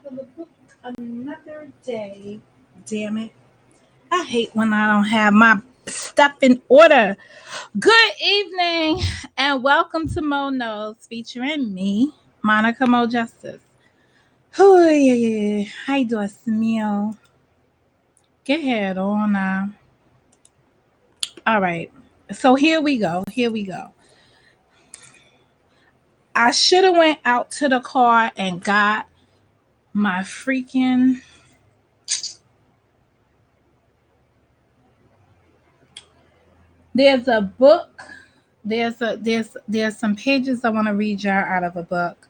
top of the book another day. Damn it. I hate when I don't have my stuff in order. Good evening and welcome to Mo Knows featuring me, Monica Mo Justice. Oh, yeah. How you doing, Smil? Get ahead on now. All right. So here we go. I should have went out to the car and got my freaking there's a book. There's some pages I want to read y'all out of a book.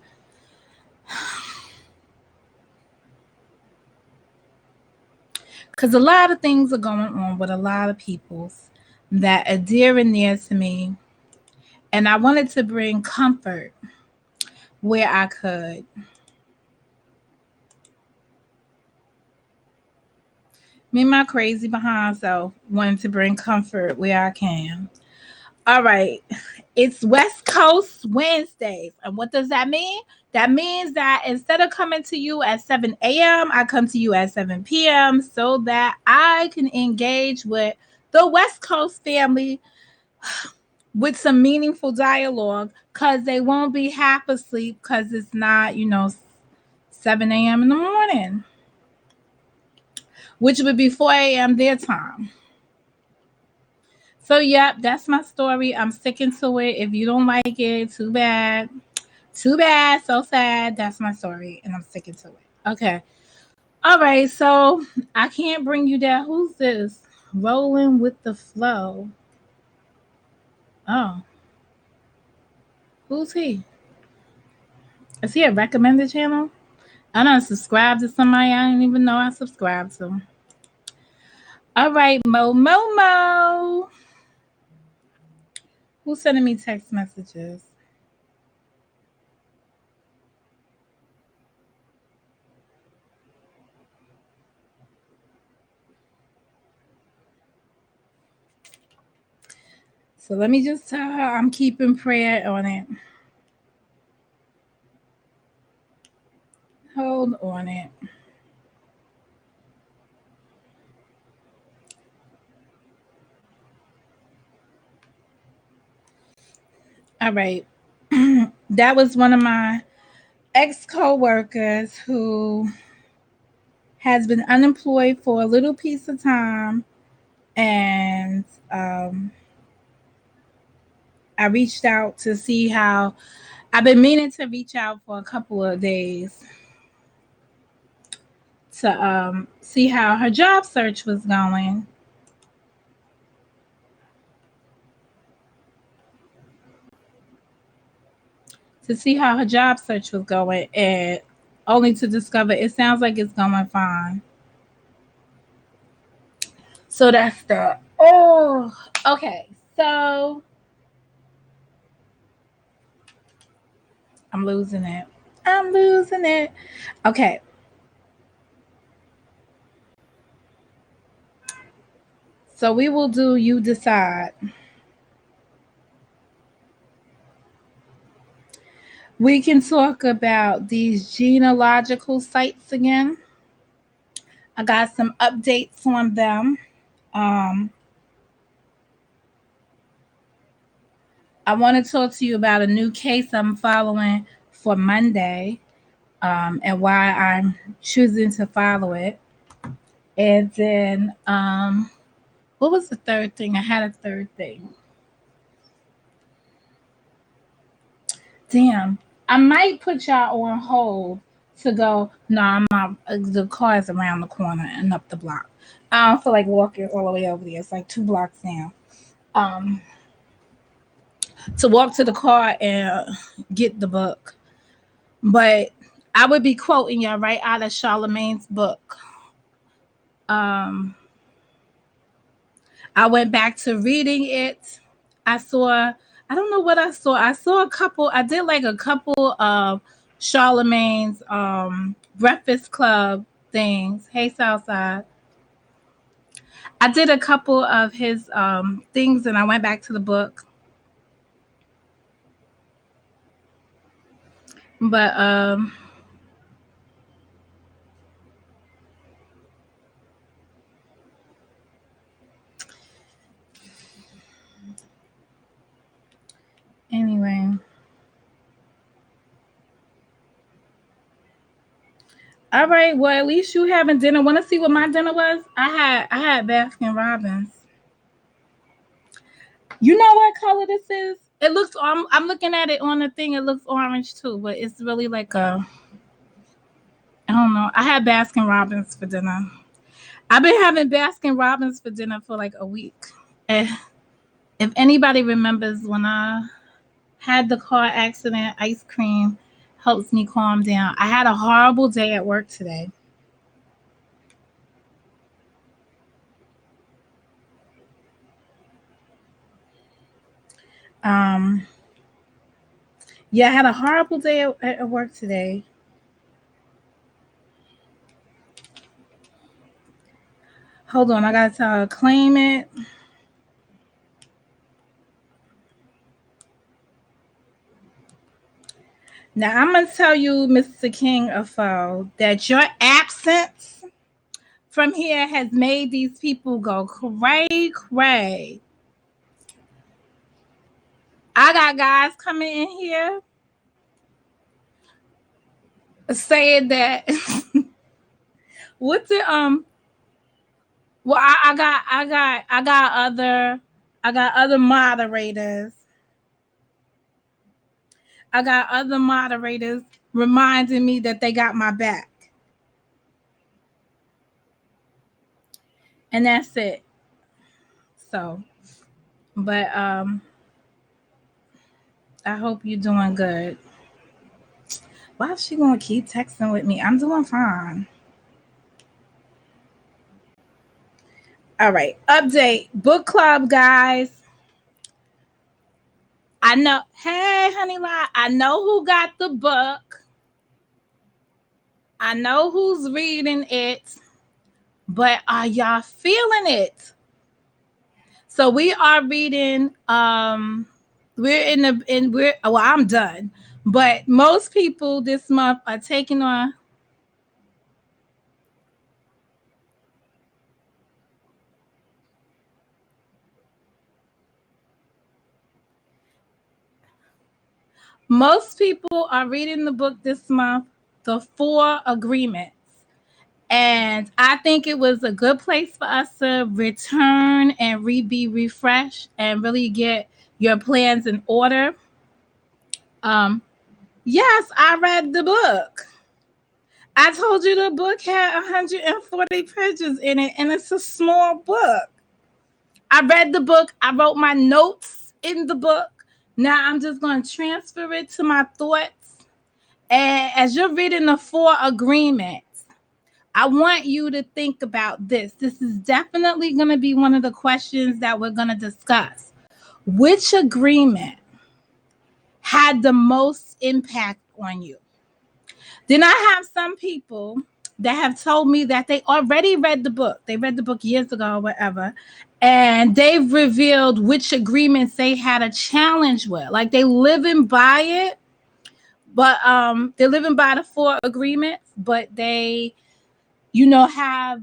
Because a lot of things are going on with a lot of people that are dear and near to me. And I wanted to bring comfort where I could. Me and my crazy behind self wanted to bring comfort where I can. All right. It's West Coast Wednesdays. And what does that mean? That means that instead of coming to you at 7 a.m., I come to you at 7 p.m. so that I can engage with the West Coast family with some meaningful dialogue because they won't be half asleep because it's not, 7 a.m. in the morning, which would be 4 a.m. their time. So, yep, that's my story. I'm sticking to it. If you don't like it, too bad. Too bad. So sad. That's my story. And I'm sticking to it. Okay. All right. So, I can't bring you that. Who's this? Rolling with the flow. Oh, who's he? Is he a recommended channel? I don't subscribe to somebody I didn't even know I subscribed to. All right, Mo. Who's sending me text messages? So let me just tell her I'm keeping prayer on it. Hold on it. All right. That was one of my ex co-workers who has been unemployed for a little piece of time, and I reached out to see how I've been meaning to reach out for a couple of days to see how her job search was going. To see how her job search was going, and only to discover it sounds like it's going fine. So that's the okay. So I'm losing it. Okay. So we will do you decide. We can talk about these genealogical sites again. I got some updates on them. Um, I want to talk to you about a new case I'm following for Monday, and why I'm choosing to follow it. And then, what was the third thing? I had a third thing. Damn, I might put y'all on hold to go. No, I'm not. The car is around the corner and up the block. I don't feel like walking all the way over there. It's like 2 blocks down. Um, to walk to the car and get the book, but I would be quoting y'all right out of Charlemagne's book. Um, I went back to reading it. I saw, I don't know what I saw. I saw a couple, I did like a couple of Charlemagne's Breakfast Club things. Hey, Southside. I did a couple of his things and I went back to the book. But All right. Well, at least you having dinner. Want to see what my dinner was? I had Baskin Robbins. You know what color this is? It looks. I'm looking at it on the thing. It looks orange too, but it's really like a. I don't know. I had Baskin Robbins for dinner. I've been having Baskin Robbins for dinner for like a week. Eh, if anybody remembers when I had the car accident, ice cream helps me calm down. I had a horrible day at work today. Um, yeah, I had a horrible day at work today. Hold on, I gotta tell her claim it. Now I'm gonna tell you, Mr. King of Foe, that your absence from here has made these people go cray cray. I got guys coming in here saying that what's it well I got other moderators. I got other moderators reminding me that they got my back. And that's it. So, but I hope you're doing good. Why is she gonna keep texting with me? I'm doing fine. All right. Update. Book club, guys. I know. Hey, honey lie. I know who got the book. I know who's reading it. But are y'all feeling it? So we are reading. We're in the in we're well, I'm done. But most people this month are taking on. Most people are reading the book this month, The Four Agreements. And I think it was a good place for us to return and be refreshed and really get your plans in order. Um, yes, I read the book. I told you the book had 140 pages in it, and it's a small book. I read the book. I wrote my notes in the book. Now I'm just going to transfer it to my thoughts. And as you're reading the Four Agreements, I want you to think about this. This is definitely going to be one of the questions that we're going to discuss. Which agreement had the most impact on you? Then I have some people that have told me that they already read the book. They read the book years ago or whatever. And they've revealed which agreements they had a challenge with. Like they living by it, but they're living by the four agreements, but they, have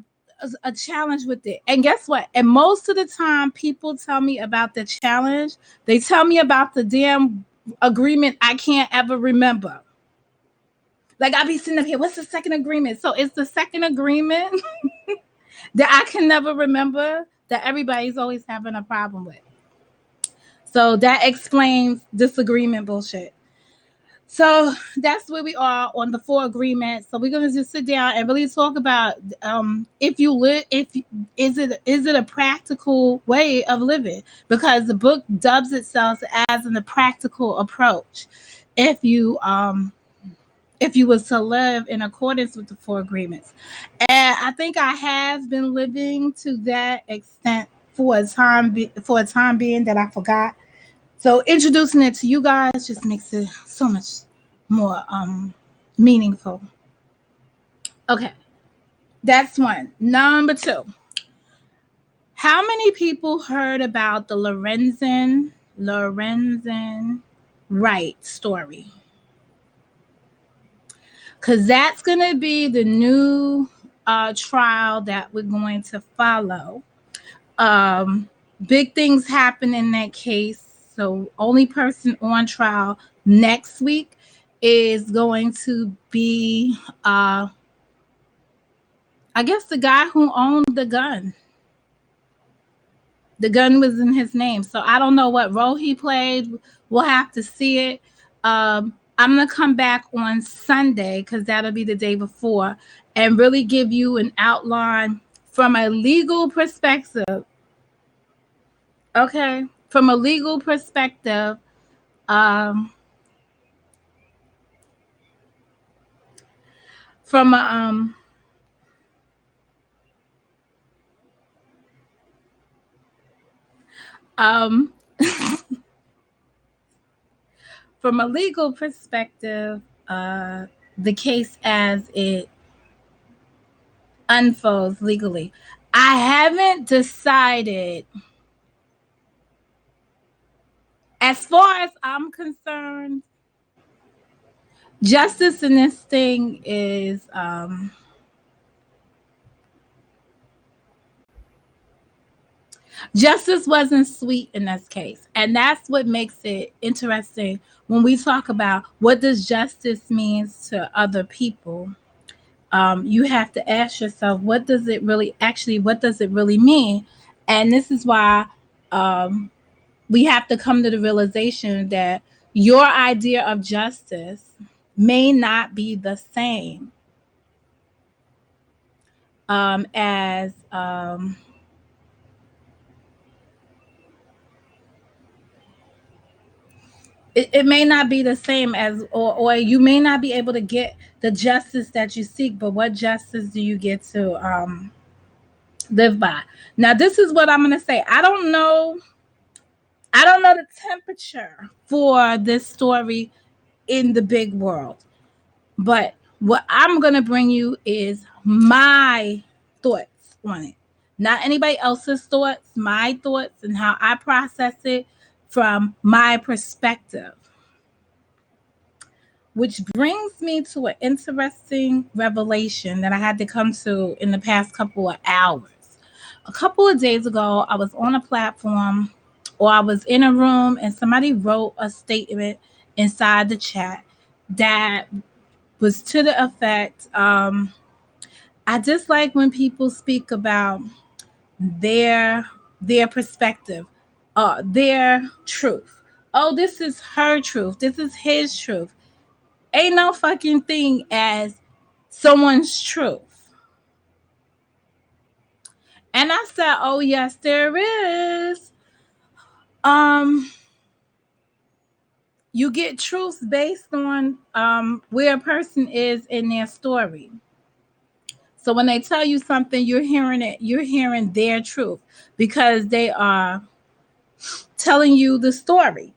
a challenge with it. And guess what? And most of the time, people tell me about the challenge. They tell me about the damn agreement I can't ever remember. Like I'll be sitting up here, what's the second agreement? So it's the second agreement that I can never remember that everybody's always having a problem with. So that explains disagreement bullshit. So that's where we are on the four agreements. So we're gonna just sit down and really talk about if you live, if is it a practical way of living? Because the book dubs itself as a practical approach. If you was to live in accordance with the four agreements, and I think I have been living to that extent for a time being that I forgot. So introducing it to you guys just makes it so much more meaningful. Okay, that's one. Number two, how many people heard about the Lorenzen Wright story? Because that's going to be the new trial that we're going to follow. Big things happen in that case. So only person on trial next week is going to be I guess the guy who owned the gun. The gun was in his name. So I don't know what role he played. We'll have to see it. I'm going to come back on Sunday because that'll be the day before and really give you an outline from a legal perspective. Okay. From a legal perspective, from a, um, from a legal perspective, the case as it unfolds legally. I haven't decided. As far as I'm concerned, justice in this thing is justice wasn't sweet in this case. And that's what makes it interesting when we talk about what does justice means to other people. You have to ask yourself, what does it really what does it really mean? And this is why we have to come to the realization that your idea of justice may not be the same as it may not be the same as or you may not be able to get the justice that you seek, but what justice do you get to live by? Now this is what I'm going to say. I don't know the temperature for this story in the big world, but what I'm going to bring you is my thoughts on it, not anybody else's thoughts, my thoughts and how I process it from my perspective. Which brings me to an interesting revelation that I had to come to in the past couple of hours. A couple of days ago, I was on a platform or I was in a room and somebody wrote a statement inside the chat that was to the effect I dislike when people speak about their perspective, their truth. Oh, this is her truth. This is his truth. Ain't no fucking thing as someone's truth. And I said, oh yes, there is. You get truths based on where a person is in their story. So when they tell you something, you're hearing their truth because they are telling you the story.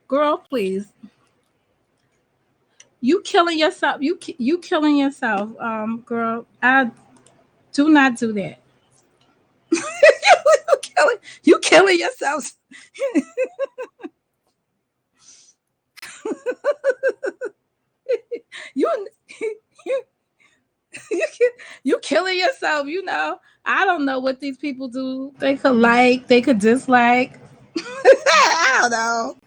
Girl, please. You killing yourself. You killing yourself, girl. I do not do that. you killing yourself. you you you killing yourself. I don't know what these people do. They could like, they could dislike. I don't know.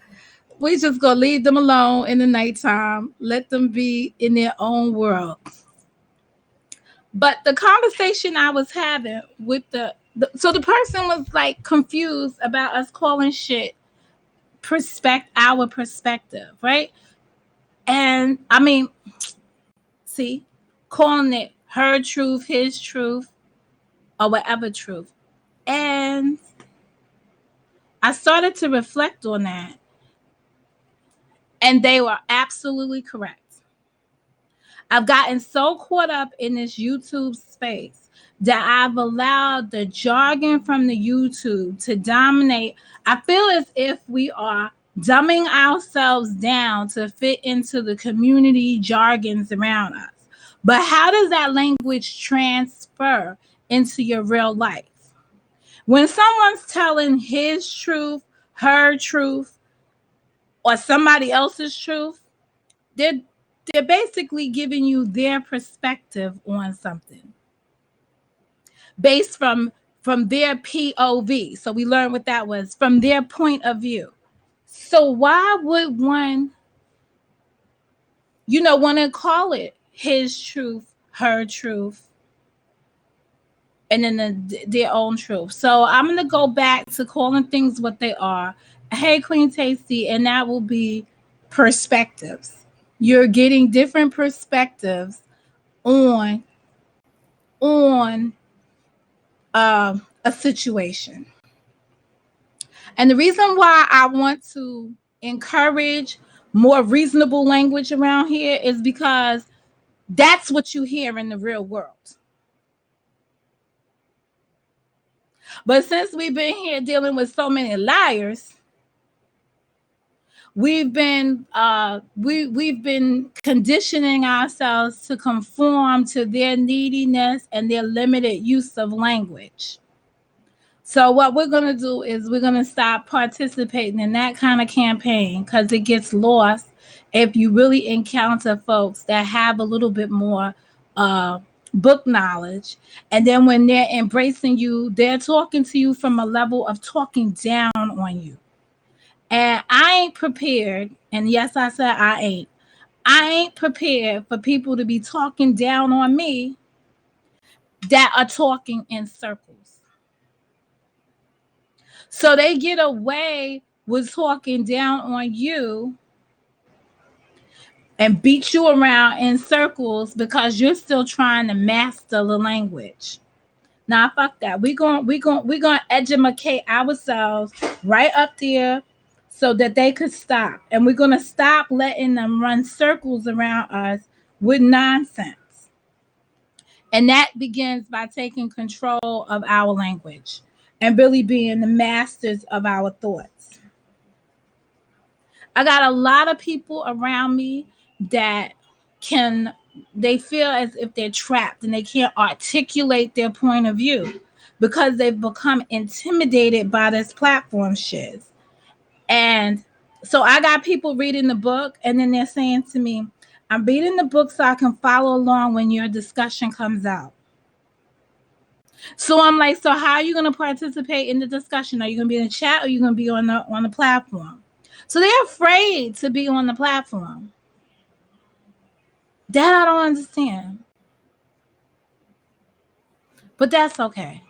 We just gonna leave them alone in the nighttime. Let them be in their own world. But the conversation I was having with so the person was like confused about us calling shit our perspective, right? And I mean, see, calling it her truth, his truth, or whatever truth. And I started to reflect on that. And they were absolutely correct. I've gotten so caught up in this YouTube space that I've allowed the jargon from the YouTube to dominate. I feel as if we are dumbing ourselves down to fit into the community jargons around us. But how does that language transfer into your real life? When someone's telling his truth, her truth, or somebody else's truth, they're basically giving you their perspective on something based from their POV. So we learned what that was, from their point of view. So why would one want to call it his truth, her truth, and then their own truth. So I'm going to go back to calling things what they are. Hey, Queen Tasty, and that will be perspectives. You're getting different perspectives on on a situation. And the reason why I want to encourage more reasonable language around here is because that's what you hear in the real world. But since we've been here dealing with so many liars, we've been we've been conditioning ourselves to conform to their neediness and their limited use of language. So what we're going to do is we're going to stop participating in that kind of campaign because it gets lost if you really encounter folks that have a little bit more book knowledge. And then when they're embracing you, they're talking to you from a level of talking down on you. And I ain't prepared. And yes, I said I ain't prepared for people to be talking down on me that are talking in circles. So they get away with talking down on you and beat you around in circles because you're still trying to master the language. Now fuck that. We're gonna educate ourselves right up there so that they could stop. And we're gonna stop letting them run circles around us with nonsense. And that begins by taking control of our language and really being the masters of our thoughts. I got a lot of people around me that can they feel as if they're trapped and they can't articulate their point of view because they've become intimidated by this platform shit. And so I got people reading the book and then they're saying to me, I'm reading the book so I can follow along when your discussion comes out. So I'm like, so how are you going to participate in the discussion? Are you going to be in the chat or are you going to be on the platform? So they're afraid to be on the platform. That I don't understand. But that's okay.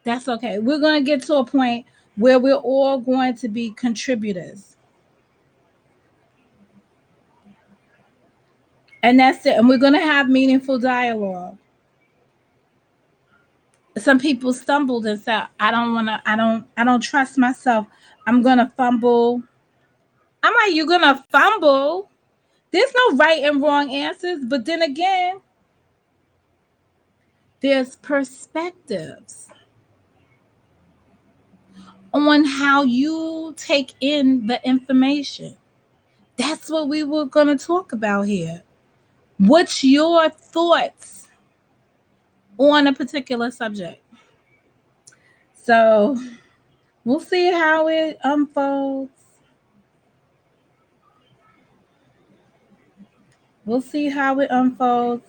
That's okay. We're going to get to a point where we're all going to be contributors. And that's it. And we're going to have meaningful dialogue. Some people stumbled and said, I don't trust myself. I'm going to fumble. I'm like, you're going to fumble? There's no right and wrong answers. But then again, there's perspectives on how you take in the information. That's what we were going to talk about here. What's your thoughts on a particular subject? So we'll see how it unfolds. We'll see how it unfolds.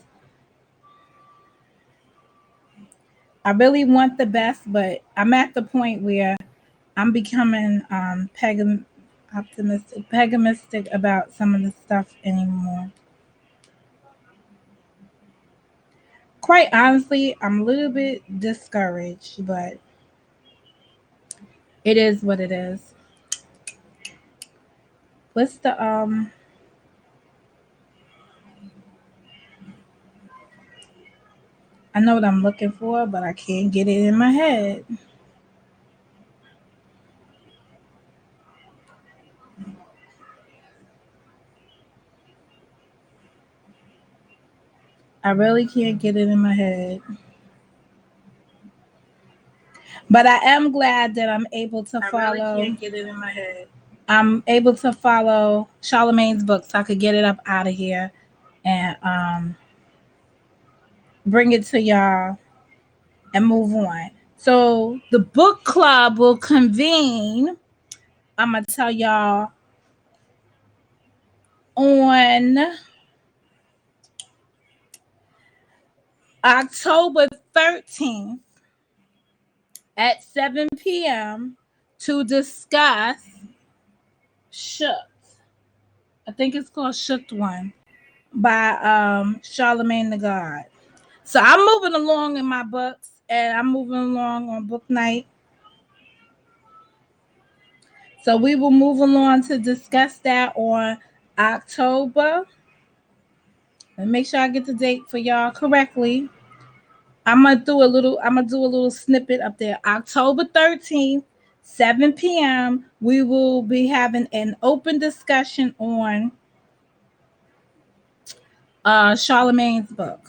I really want the best, but I'm at the point where I'm becoming pessimistic about some of the stuff anymore. Quite honestly, I'm a little bit discouraged, but it is what it is. What's the I know what I'm looking for, but I can't get it in my head. I really can't get it in my head. But I am glad that I'm able to follow. I really can't get it in my head. I'm able to follow Charlemagne's book so I could get it up out of here and bring it to y'all and move on. So the book club will convene. I'm gonna tell y'all on October 13th at 7 p.m. to discuss Shook. I think it's called Shook One by Charlemagne the God. So I'm moving along in my books, and I'm moving along on book night. So we will move along to discuss that on October. And make sure I get the date for y'all correctly. I'm gonna do a little snippet up there. October 13th, 7 p.m. We will be having an open discussion on Charlemagne's book.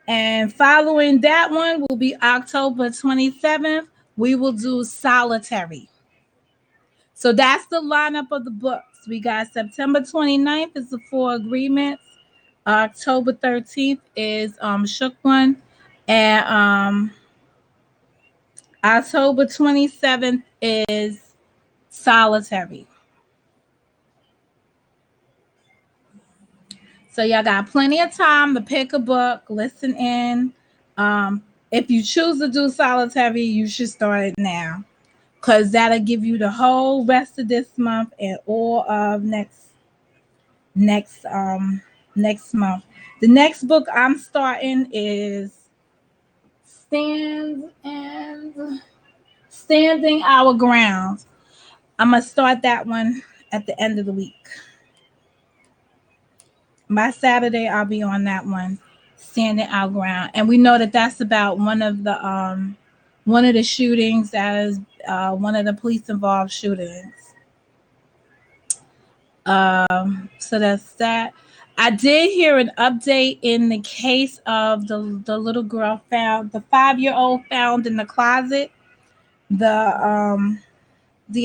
And following that one will be October 27th. We will do Solitary. So that's the lineup of the books. We got September 29th is the Four Agreements. October 13th is Shook One. And October 27th is Solitary. So y'all got plenty of time to pick a book, listen in. If you choose to do Solitary, you should start it now, because that'll give you the whole rest of this month and all of next next month. The next book I'm starting is Stand and Standing Our Ground. I'm gonna start that one at the end of the week. By Saturday, I'll be on that one, Standing Our Ground, and we know that that's about one of the shootings that is one of the police involved shootings. So that's that. I did hear an update in the case of the little girl found, the 5-year-old found in the closet. The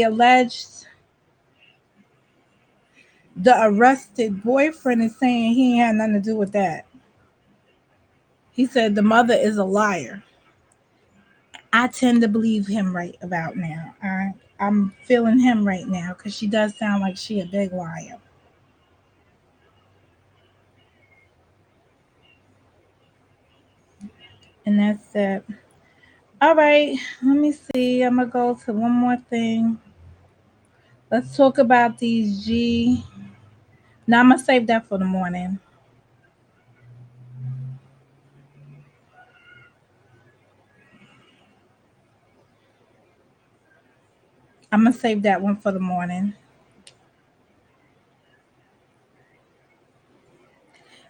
alleged the arrested boyfriend is saying he had nothing to do with that. He said the mother is a liar. I tend to believe him right about now. I'm feeling him right now because she does sound like she a big liar. And that's it. All right, let me see. I'm gonna go to one more thing. Let's talk about these G. Now I'm gonna save that for the morning. I'm gonna save that one for the morning.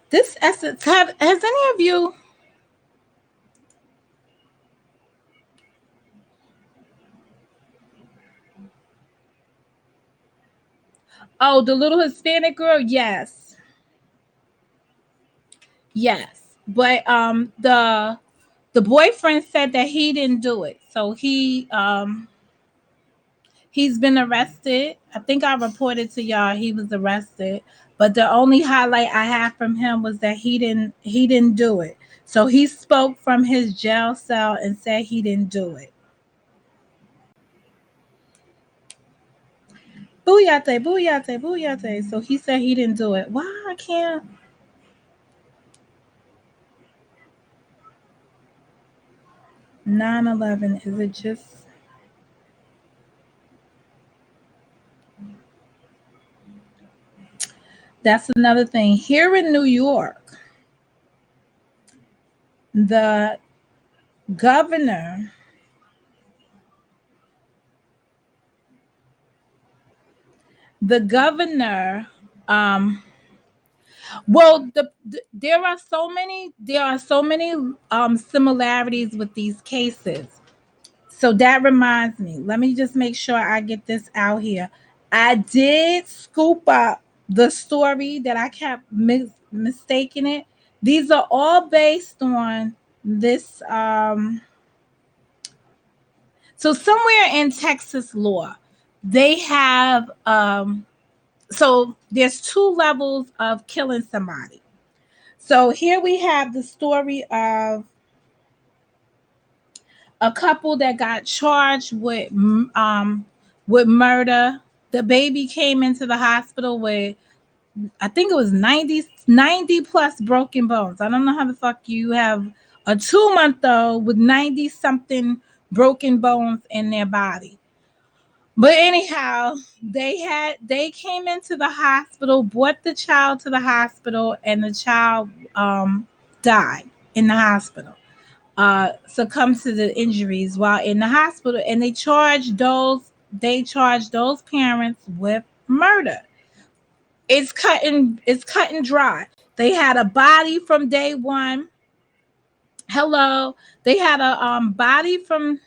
This essence has any of you? Oh, the little Hispanic girl. Yes, yes. But the boyfriend said that he didn't do it, so he's been arrested. I think I reported to y'all he was arrested, but the only highlight I had from him was that he didn't do it. So he spoke from his jail cell and said he didn't do it. Booyate, booyate, booyate. So he said he didn't do it. Why I can't? 9/11. Is it just? That's another thing. Here in New York, the governor the governor well there are so many similarities with these cases. So that reminds me, let me just make sure I get this out here. I did scoop up the story that I kept mistaking it. These are all based on this so somewhere in Texas law they have so there's two levels of killing somebody. So here we have the story of a couple that got charged with murder. The baby came into the hospital with, I think it was 90 plus broken bones. I don't know how the fuck you have a 2-month-old with 90 something broken bones in their body. But anyhow, they came into the hospital, brought the child to the hospital, and the child died in the hospital. Succumbed to the injuries while in the hospital, and they charged those parents with murder. It's cut and dry. They had a body from day one. Hello, they had a body from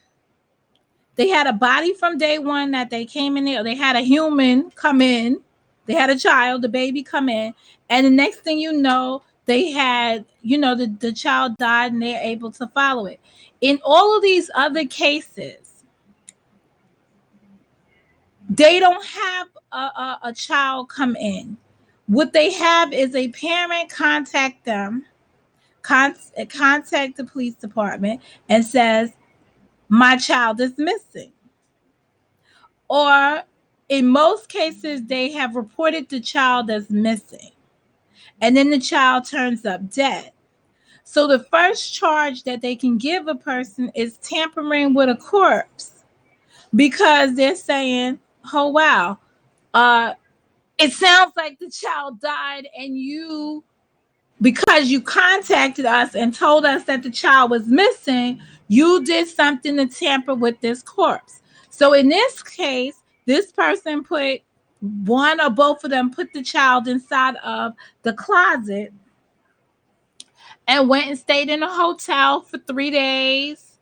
day one that they came in there. They had a human come in. They had a child, the baby come in, and the next thing you know, they had, the child died, and they're able to follow it. In all of these other cases, they don't have a child come in. What they have is a parent contact them, contact the police department, and says, "My child is missing." Or in most cases, they have reported the child as missing, and then the child turns up dead. So the first charge that they can give a person is tampering with a corpse, because they're saying, "Oh wow, uh, it sounds like the child died, and because you contacted us and told us that the child was missing, you did something to tamper with this corpse." So in this case, this person put one or both of them put the child inside of the closet and went and stayed in a hotel for 3 days,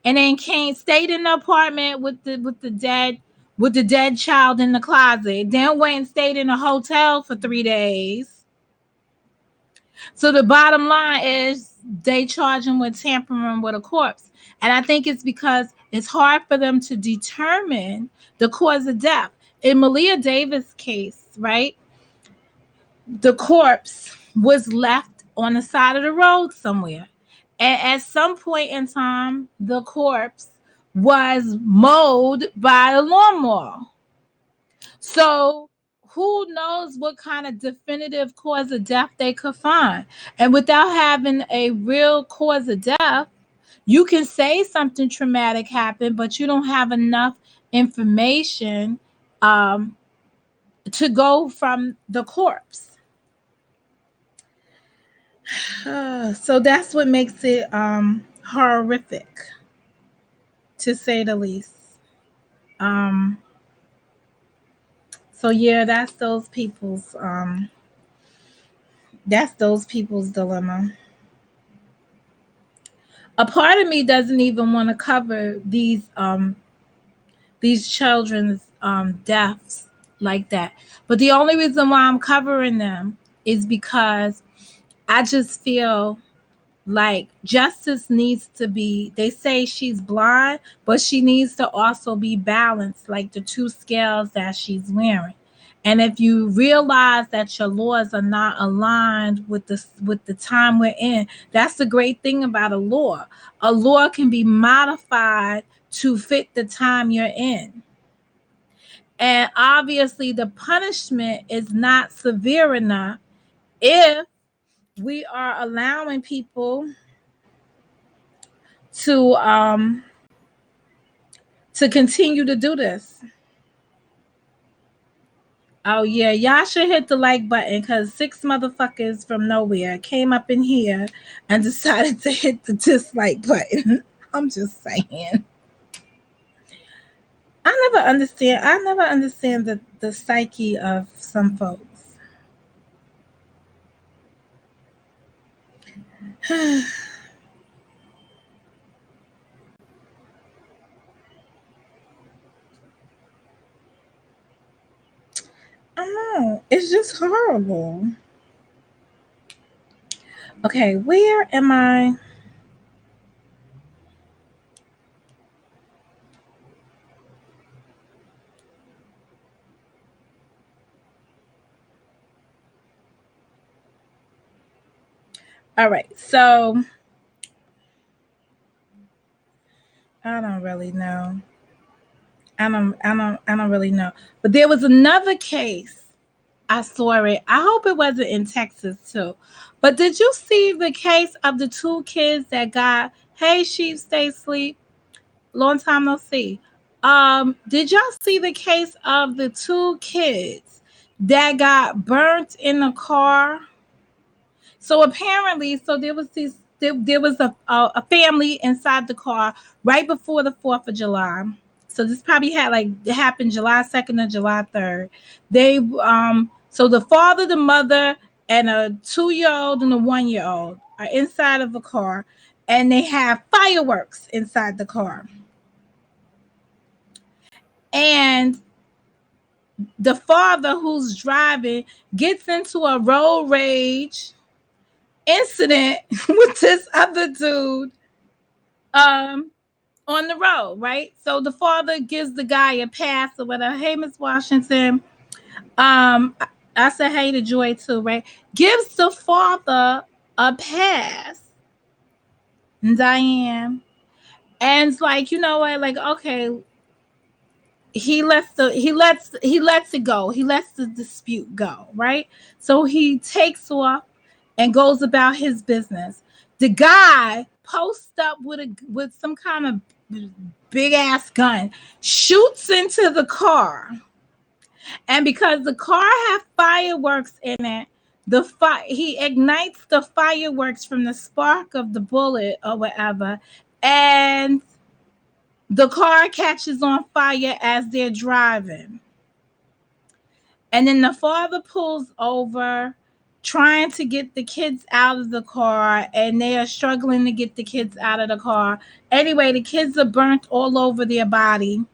and then stayed in the apartment with the dead child in the closet. Then went and stayed in a hotel for 3 days. So the bottom line is they charge him with tampering with a corpse. And I think it's because it's hard for them to determine the cause of death. In Malia Davis' case, right, the corpse was left on the side of the road somewhere. And at some point in time, the corpse was mowed by a lawnmower. So who knows what kind of definitive cause of death they could find. And without having a real cause of death, you can say something traumatic happened, but you don't have enough information um, to go from the corpse. So that's what makes it horrific, to say the least. So yeah, that's those people's dilemma. A part of me doesn't even want to cover these children's deaths like that. But the only reason why I'm covering them is because I just feel like justice needs to be, they say she's blind, but she needs to also be balanced, like the two scales that she's wearing. And if you realize that your laws are not aligned with the time we're in, that's the great thing about a law. A law can be modified to fit the time you're in. And obviously the punishment is not severe enough if we are allowing people to continue to do this. Oh yeah, y'all should hit the like button, because 6 motherfuckers from nowhere came up in here and decided to hit the dislike button. I'm just saying. I never understand the psyche of some folks. I know. It's just horrible. Okay, where am I? All right, so I don't really know. I don't really know. But there was another case. I saw it. I hope it wasn't in Texas too. But did you see the case of the two kids that got, hey, sheep, stay asleep? Long time no see. Did y'all see the case of the two kids that got burnt in the car? So apparently, so there was there was a family inside the car right before the 4th of July. So this probably had like it happened July 2nd or July 3rd. They so the father, the mother, and a 2-year old and a 1-year old are inside of a car, and they have fireworks inside the car. And the father who's driving gets into a road rage incident with this other dude on the road, right? So the father gives the guy a pass or whatever. Hey, Miss Washington. Um, I said hey to Joy too, right? Gives the father a pass, Diane, and it's like, you know what, like, okay, he lets it go. He lets the dispute go, right? So he takes off and goes about his business. The guy posts up with some kind of big ass gun, shoots into the car, and because the car had fireworks in it, he ignites the fireworks from the spark of the bullet or whatever, and the car catches on fire as they're driving. And then the father pulls over, trying to get the kids out of the car, and they are struggling to get the kids out of the car. Anyway, the kids are burnt all over their body.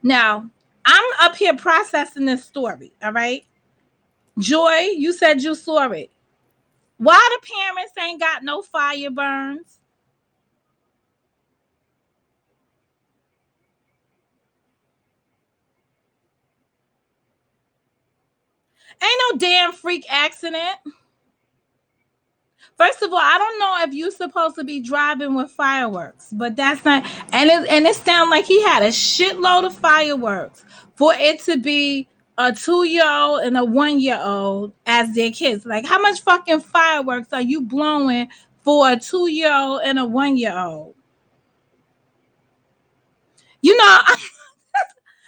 Now, I'm up here processing this story, all right? Joy, you said you saw it. Why the parents ain't got no fire burns? Ain't no damn freak accident. First of all, I don't know if you're supposed to be driving with fireworks, but that's not. And it sounded like he had a shitload of fireworks for it to be a 2-year-old and a 1-year-old as their kids. Like, how much fucking fireworks are you blowing for a 2-year-old and a 1-year-old? You know,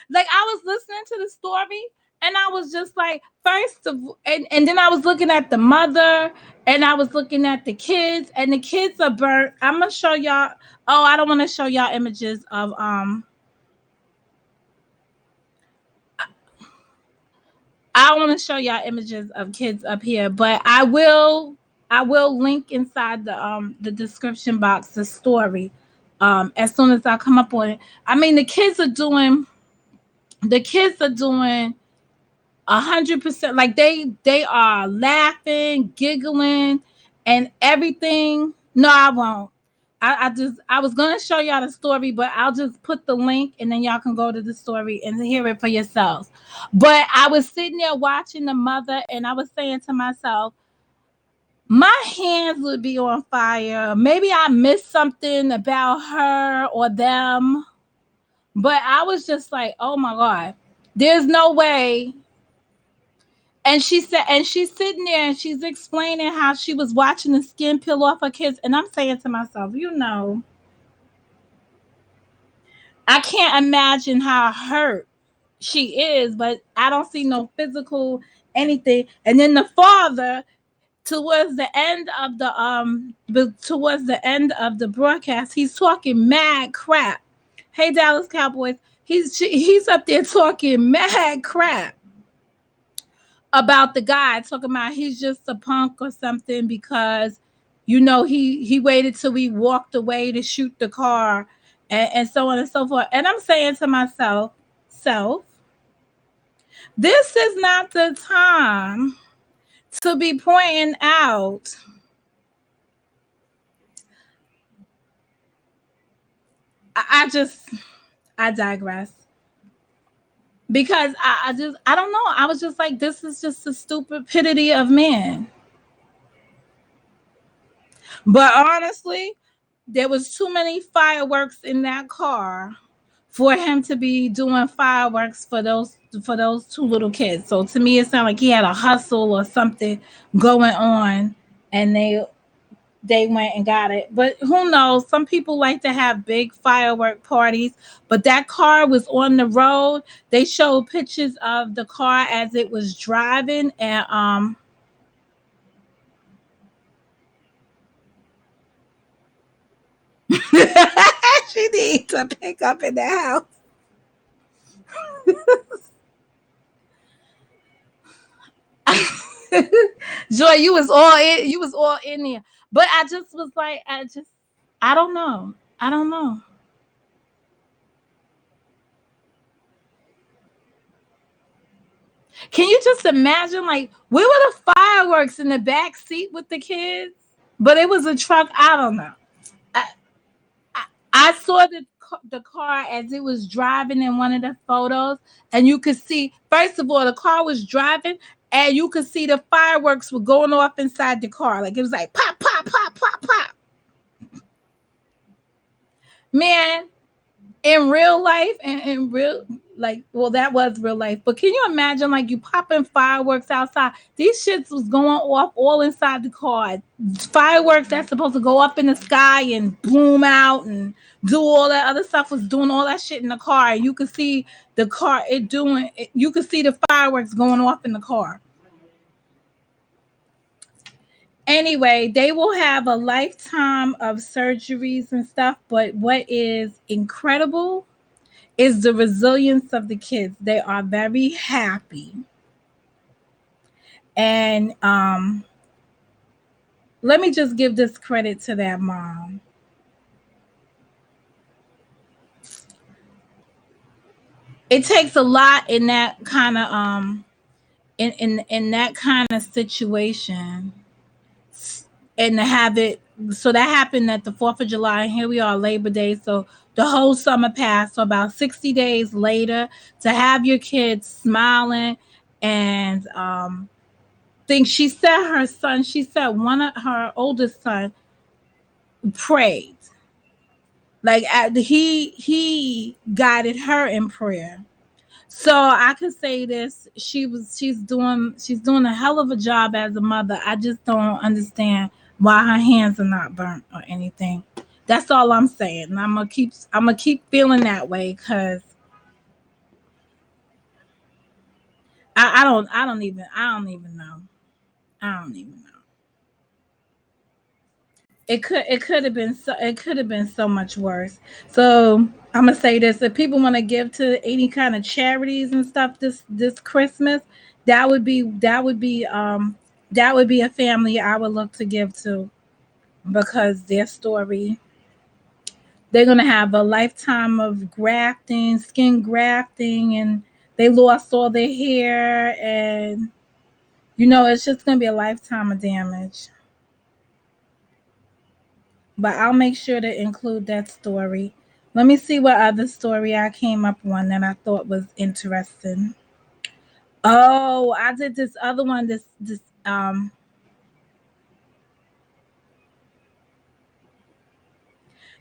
like I was listening to the story and I was just like, and then I was looking at the mother and I was looking at the kids, and the kids are burnt. I'm gonna show y'all. Oh, I don't want to show y'all images of I want to show y'all images of kids up here, but I will link inside the description box the story as soon as I come up on it. I mean, the kids are doing 100%. Like they are laughing, giggling, and everything. No, I won't. I was gonna show y'all the story, but I'll just put the link and then y'all can go to the story and hear it for yourselves. But I was sitting there watching the mother, and I was saying to myself, my hands would be on fire. Maybe I missed something about her or them, but I was just like, oh my God, there's no way. And she said, and she's sitting there and she's explaining how she was watching the skin peel off her kids. And I'm saying to myself, I can't imagine how hurt she is, but I don't see no physical anything. And then the father, towards the end of the broadcast, he's talking mad crap. Hey, Dallas Cowboys, he's up there talking mad crap about the guy, talking about he's just a punk or something because he waited till we walked away to shoot the car, and so on and so forth. And I'm saying to myself, this is not the time to be pointing out I digress, because I don't know, I was just like, this is just the stupidity of men. But honestly, there was too many fireworks in that car for him to be doing fireworks for those two little kids. So to me, it sounded like he had a hustle or something going on, and they went and got it. But who knows? Some people like to have big firework parties. But that car was on the road. They showed pictures of the car as it was driving, and she needs to pick up in the house. Joy, you was all in. You was all in there. But I just was like, I don't know. I don't know. Can you just imagine, like, where were the fireworks in the back seat with the kids? But it was a truck. I don't know. I, I saw the car as it was driving in one of the photos, and you could see. First of all, the car was driving, and you could see the fireworks were going off inside the car. Like it was like pop, pop, pop, pop, pop. Man, in real life and in real like well that was real life, but can you imagine like you popping fireworks outside? These shits was going off all inside the car. Fireworks that's supposed to go up in the sky and bloom out and do all that other stuff was doing all that shit in the car, and you could see the car it doing it, you could see the fireworks going off in the car. Anyway, they will have a lifetime of surgeries and stuff, but what is incredible is the resilience of the kids. They are very happy. And let me just give this credit to their mom. It takes a lot in that kind of in that kind of situation, and to have it. So that happened at the 4th of July, and here we are, Labor Day. So the whole summer passed. So about 60 days later, to have your kids smiling and think she said her son, she said one of her oldest son prayed. Like he guided her in prayer. So I could say this, she's doing a hell of a job as a mother. I just don't understand why her hands are not burnt or anything. That's all I'm saying. And I'm gonna keep feeling that way because I don't even know. I don't even know. It could have been so much worse. So I'm gonna say this: if people want to give to any kind of charities and stuff this Christmas, that would be a family I would look to give to, because their story, they're gonna have a lifetime of grafting, skin grafting, and they lost all their hair, and it's just gonna be a lifetime of damage. But I'll make sure to include that story. Let me see what other story I came up on that I thought was interesting. Oh, I did this other one. This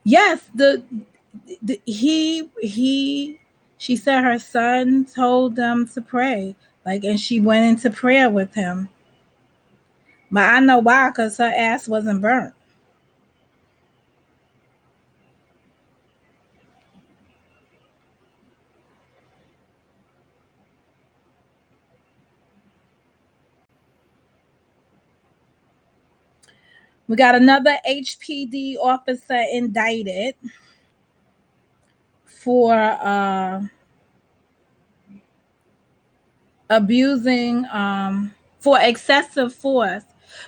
yes, he she said her son told them to pray. Like, and she went into prayer with him. But I know why, because her ass wasn't burnt. We got another HPD officer indicted for abusing for excessive force.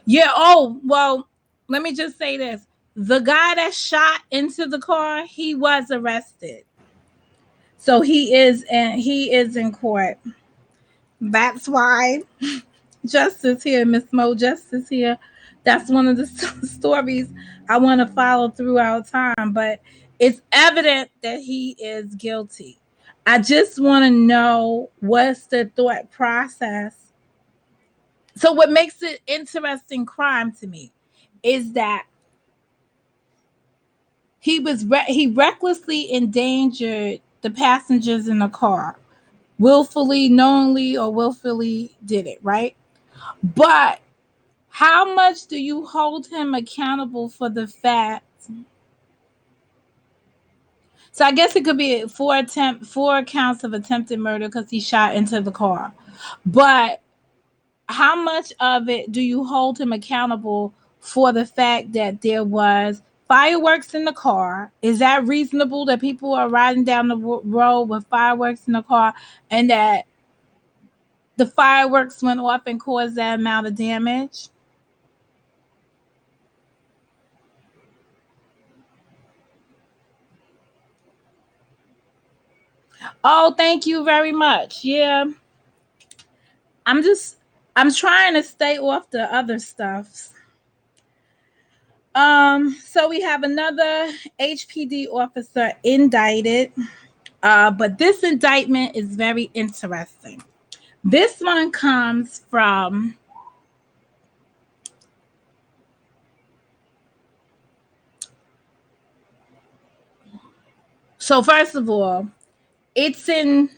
Yeah, oh, well, let me just say this. The guy that shot into the car, he was arrested. So he is in court. That's why Justice here, Miss Mo Justice here. That's one of the stories I want to follow throughout time, but it's evident that he is guilty. I just want to know what's the thought process. So what makes it interesting crime to me is that he recklessly endangered the passengers in the car. Willfully, knowingly, or willfully did it, right? But how much do you hold him accountable for the fact? So I guess it could be four counts of attempted murder because he shot into the car. But how much of it do you hold him accountable for the fact that there was fireworks in the car? Is that reasonable that people are riding down the road with fireworks in the car and that the fireworks went off and caused that amount of damage? Oh, thank you very much. Yeah. I'm trying to stay off the other stuff. So we have another HPD officer indicted. But this indictment is very interesting. This one comes from so first of all, it's in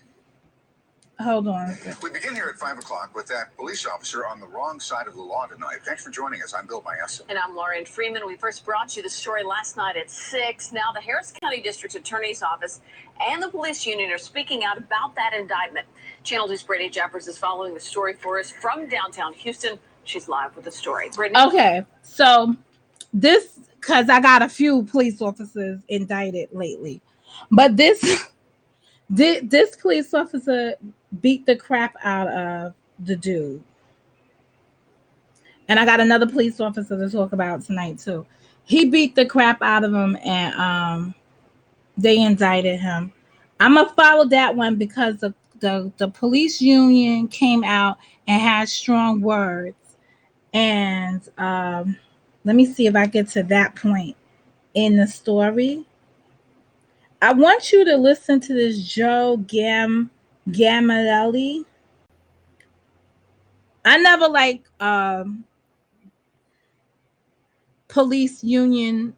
hold on. We begin here at 5 o'clock with that police officer on the wrong side of the law tonight. Thanks for joining us. I'm Bill Biessa. And I'm Lauren Freeman. We first brought you the story last night at 6. Now the Harris County District Attorney's Office and the police union are speaking out about that indictment. Channel 2's Brittany Jeffers is following the story for us from downtown Houston. She's live with the story. Brittany? Okay, so this, because I got a few police officers indicted lately, but this police officer beat the crap out of the dude. And I got another police officer to talk about tonight too. He beat the crap out of him and they indicted him. I'm gonna follow that one because the police union came out and had strong words. And let me see if I get to that point in the story. I want you to listen to this Joe Gamalelli. I never like police union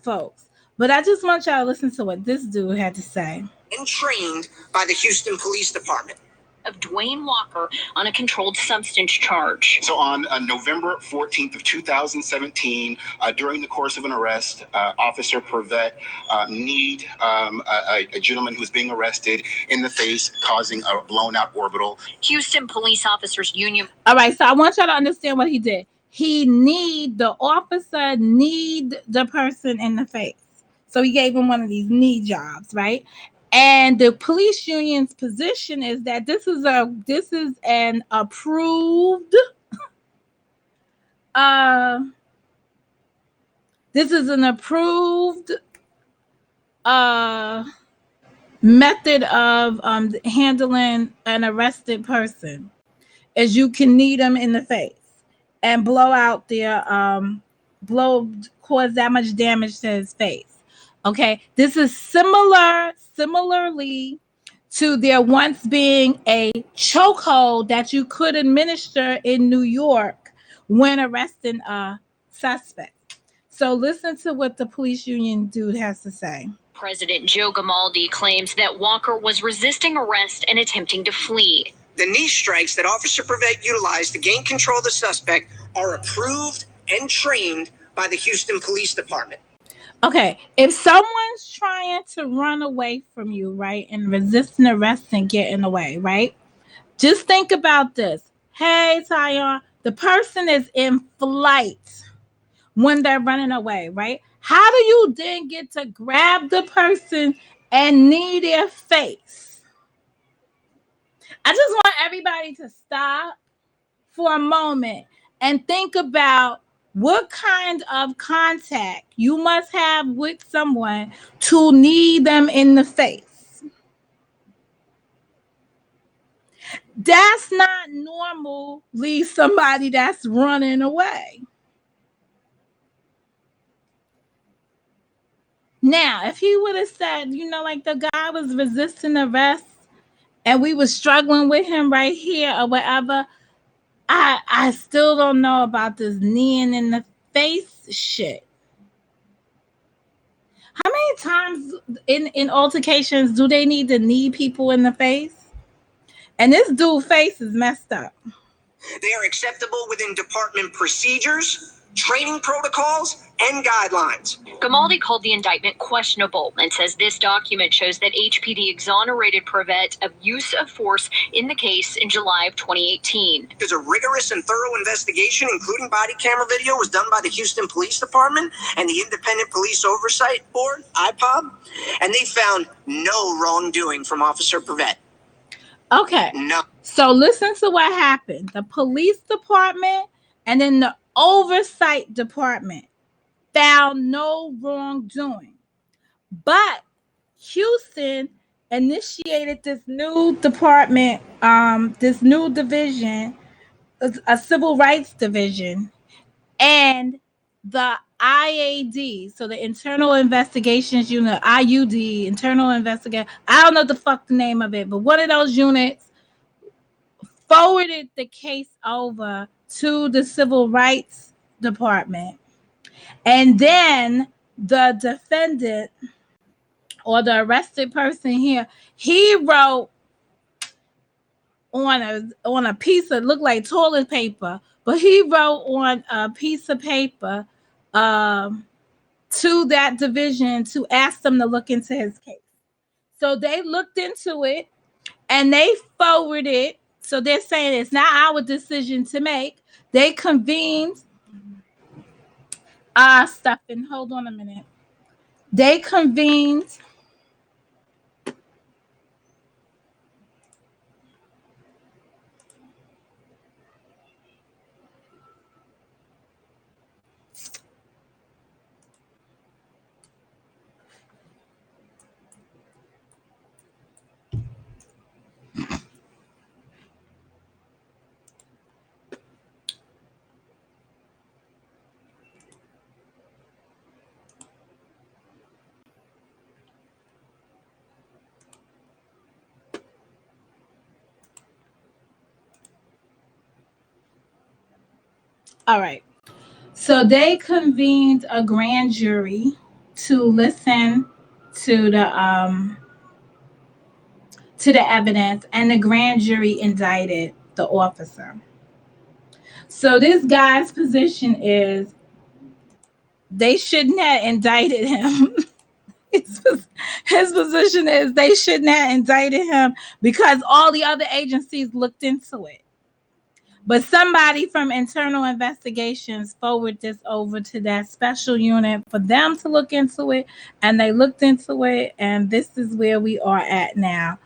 folks, but I just want y'all to listen to what this dude had to say. And trained by the Houston Police Department. Of Dwayne Walker on a controlled substance charge. So on November 14th of 2017, during the course of an arrest, Officer Purvette kneed a gentleman who was being arrested in the face, causing a blown out orbital. Houston Police Officers Union. All right, so I want y'all to understand what he did. The officer kneed the person in the face. So he gave him one of these knee jobs, right? And the police union's position is that this is an approved method of handling an arrested person, as you can knee them in the face and cause that much damage to his face. Okay, this is similarly to there once being a chokehold that you could administer in New York when arresting a suspect. So listen to what the police union dude has to say. President Joe Gamaldi claims that Walker was resisting arrest and attempting to flee. The knee strikes that Officer Purvette utilized to gain control of the suspect are approved and trained by the Houston Police Department. Okay, if someone's trying to run away from you, right, and resisting arrest and getting away, right, just think about this. Hey, Tyon, the person is in flight when they're running away, right? How do you then get to grab the person and knee their face? I just want everybody to stop for a moment and think about what kind of contact you must have with someone to knee them in the face. That's not normally somebody that's running away. Now, if he would have said, like the guy was resisting arrest and we were struggling with him right here or whatever, I still don't know about this kneeing in the face shit. How many many times in altercations do they need to knee people in the face? And this dude's face is messed up. They are acceptable within department procedures, training protocols, and guidelines. Gamaldi called the indictment questionable and says this document shows that HPD exonerated Prevett of use of force in the case in July of 2018. Because a rigorous and thorough investigation, including body camera video, was done by the Houston Police Department and the Independent Police Oversight Board, IPOB, and they found no wrongdoing from Officer Prevett. Okay. No. So listen to what happened. The police department and then the oversight department found no wrongdoing. But Houston initiated this new department, this new division, a civil rights division, and the IAD, so the Internal Investigations Unit, IUD, Internal Investigation. I don't know the fuck the name of it, but one of those units forwarded the case over to the Civil Rights Department. And then the defendant or the arrested person here, he wrote on a piece of, looked like toilet paper, but he wrote on a piece of paper to that division to ask them to look into his case. So they looked into it and they forwarded it. So they're saying it's not our decision to make. They convened stuff. And hold on a minute. They convened all right. So they convened a grand jury to listen to the evidence, and the grand jury indicted the officer. So this guy's position is they shouldn't have indicted him. His position is they shouldn't have indicted him because all the other agencies looked into it. But somebody from internal investigations forwarded this over to that special unit for them to look into it, and they looked into it, and this is where we are at now.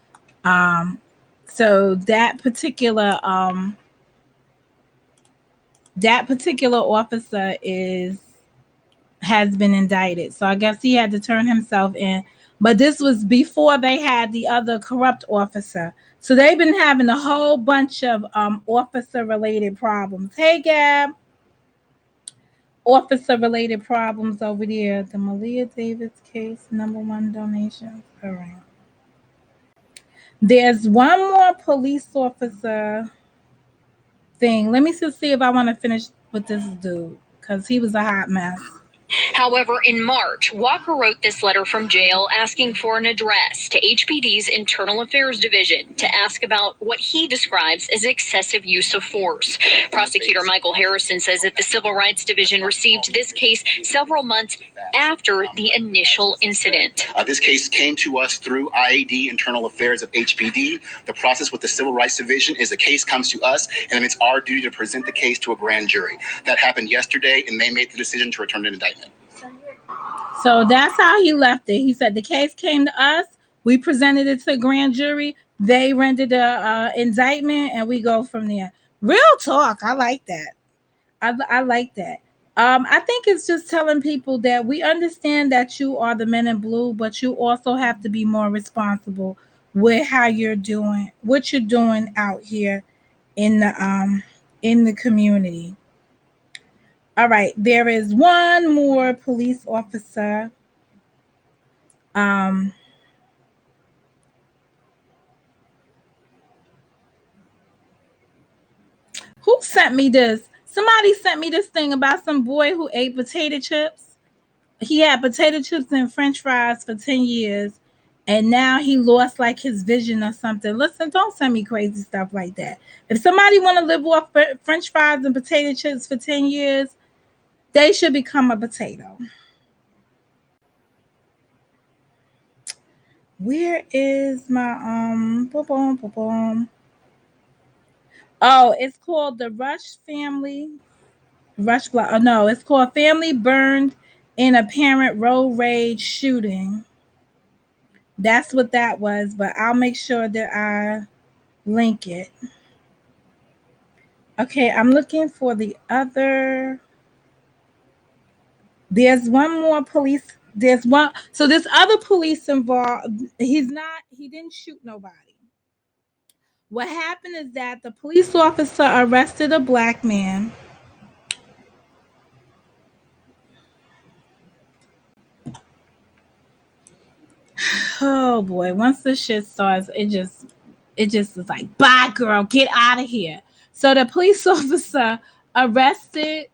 So that particular officer has been indicted. So I guess he had to turn himself in. But this was before they had the other corrupt officer. So they've been having a whole bunch of officer-related problems. Hey, Gab. Officer-related problems over there. The Malia Davis case, #1 donations. All right. There's one more police officer thing. Let me just see if I want to finish with this dude because he was a hot mess. However, in March, Walker wrote this letter from jail asking for an address to HPD's Internal Affairs Division to ask about what he describes as excessive use of force. Prosecutor Michael Harrison says that the Civil Rights Division received this case several months after the initial incident. This case came to us through IAD, Internal Affairs of HPD. The process with the Civil Rights Division is the case comes to us, and then it's our duty to present the case to a grand jury. That happened yesterday, and they made the decision to return an indictment. So that's how he left it. He said the case came to us. We presented it to a grand jury. They rendered an indictment, and we go from there. Real talk. I like that. I like that. I think it's just telling people that we understand that you are the men in blue, but you also have to be more responsible with how you're doing, what you're doing out here in the community. All right, there is one more police officer. Who sent me this? Somebody sent me this thing about some boy who ate potato chips. he had potato chips and French fries for 10 years, and now he lost like his vision or something. Listen, don't send me crazy stuff like that. If somebody want to live off French fries and potato chips for 10 years, they should become a potato. Where is my boom, boom, boom, boom. Oh, it's called the Rush Family. Rush Block. Oh, no, it's called Family Burned in Apparent Road Rage Shooting. That's what that was, but I'll make sure that I link it. Okay, I'm looking for the other. There's one more police. There's one. So this other police involved. He didn't shoot nobody. What happened is that the police officer arrested a black man. Oh boy, once the shit starts, it just is like, bye girl, get out of here. So the police officer arrested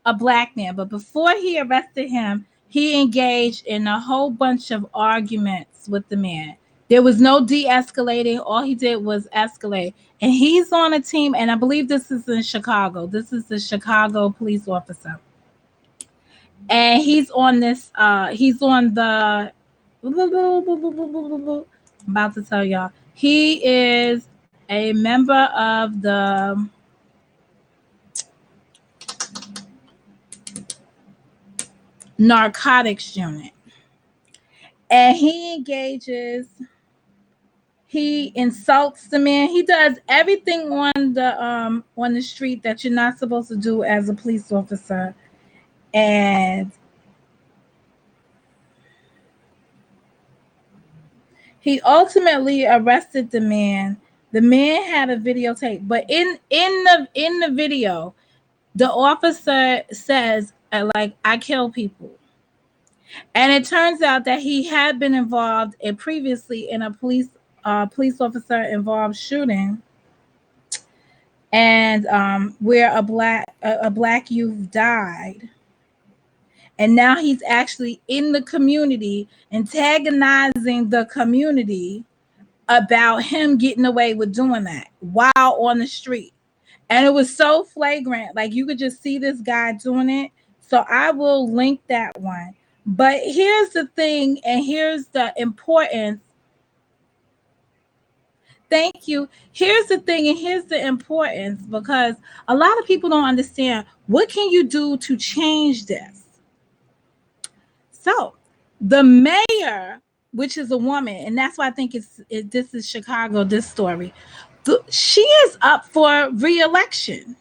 a black man, but before he arrested him, he engaged in a whole bunch of arguments with the man. There was no de-escalating. All he did was escalate. And he's on a team, and I believe this is in Chicago. This is the Chicago police officer. And he's on he's on the I'm about to tell y'all. He is a member of the narcotics unit. And he insults the man. He does everything on the street that you're not supposed to do as a police officer. And he ultimately arrested the man. The man had a videotape, but in the video, the officer says, like, I kill people. And it turns out that he had been involved previously in a police officer involved shooting, and where a black youth died. And now he's actually in the community, antagonizing the community about him getting away with doing that while on the street. And it was so flagrant, like you could just see this guy doing it. So I will link that one. But here's the thing, and here's the importance. Thank you. Here's the thing, and here's the importance, because a lot of people don't understand, what can you do to change this? So the mayor, which is a woman, and that's why I think this is Chicago, this story. She is up for re-election.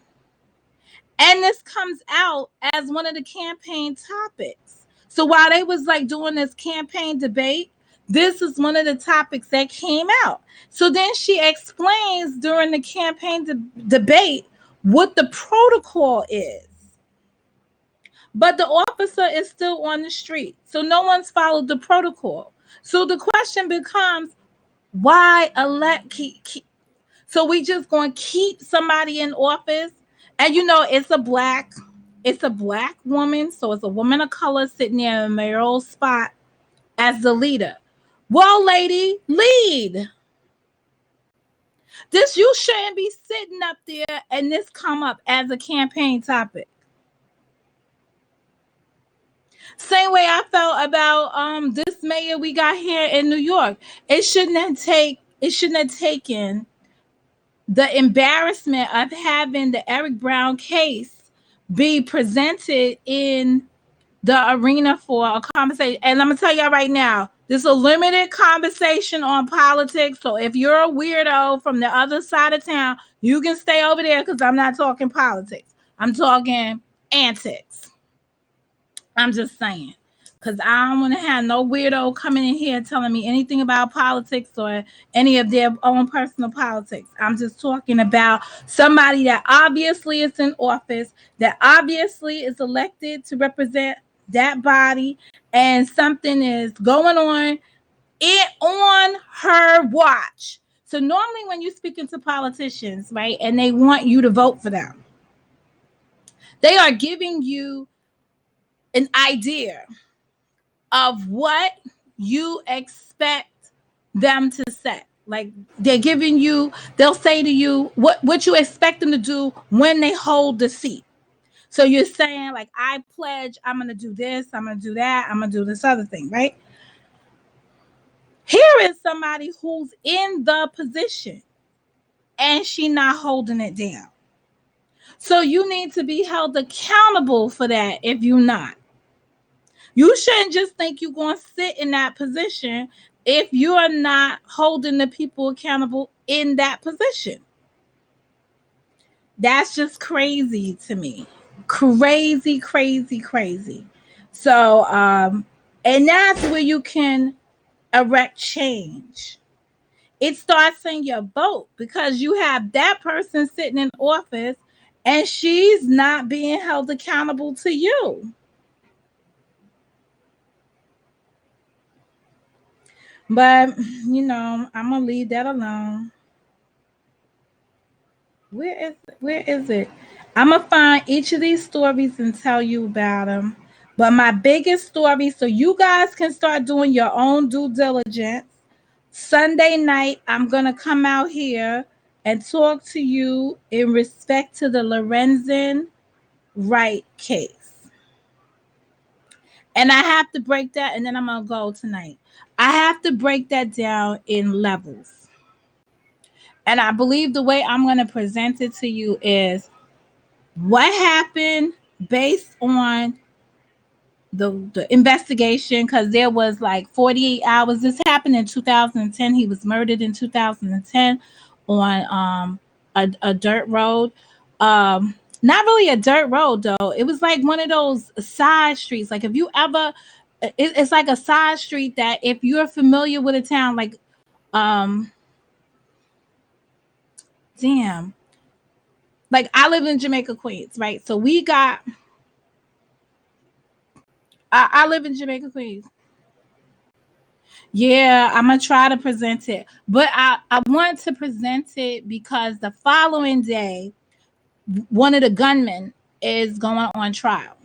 And this comes out as one of the campaign topics. So while they was like doing this campaign debate, this is one of the topics that came out. So then she explains during the campaign debate what the protocol is. But the officer is still on the street. So no one's followed the protocol. So the question becomes, why elect? So we just going to keep somebody in office? And it's a black woman. So it's a woman of color sitting there in a mayoral spot as the leader. Well, lady, lead. You shouldn't be sitting up there and this come up as a campaign topic. Same way I felt about this mayor we got here in New York. It shouldn't have taken the embarrassment of having the Eric Brown case be presented in the arena for a conversation. And I'm gonna tell y'all right now, this is a limited conversation on politics. So if you're a weirdo from the other side of town, you can stay over there, because I'm not talking politics. I'm talking antics. I'm just saying, because I don't want to have no weirdo coming in here telling me anything about politics or any of their own personal politics. I'm just talking about somebody that obviously is in office, that obviously is elected to represent that body, and something is going on her watch. So normally when you're speaking to politicians, right, and they want you to vote for them, they are giving you an idea. of what you expect them to say. Like they're giving you, they'll say to you what you expect them to do when they hold the seat. So you're saying like, I pledge, I'm going to do this, I'm going to do that, I'm going to do this other thing, right? Here is somebody who's in the position and she not holding it down. So you need to be held accountable for that if you're not. You shouldn't just think you're going to sit in that position if you are not holding the people accountable in that position. That's just crazy to me. Crazy, crazy, crazy. So, and that's where you can erect change. It starts in your vote because you have that person sitting in office and she's not being held accountable to you. But, you know, I'm going to leave that alone. Where is it? I'm going to find each of these stories and tell you about them. But my biggest story, so you guys can start doing your own due diligence. Sunday night, I'm going to come out here and talk to you in respect to the Lorenzen Wright case. And I have to break that, and then I'm going to go tonight. I have to break that down in levels. And I believe the way I'm going to present it to you is what happened based on the investigation, because there was like 48 hours. This happened in 2010. He was murdered in 2010 on a dirt road. Not really a dirt road though. It was like one of those side streets. Like if you ever, it's like a side street that if you're familiar with a town, like damn, like I live in Jamaica, Queens, right? So we got. I live in Jamaica, Queens. Yeah, I'm gonna try to present it, but I want to present it because the following day, one of the gunmen is going on trial.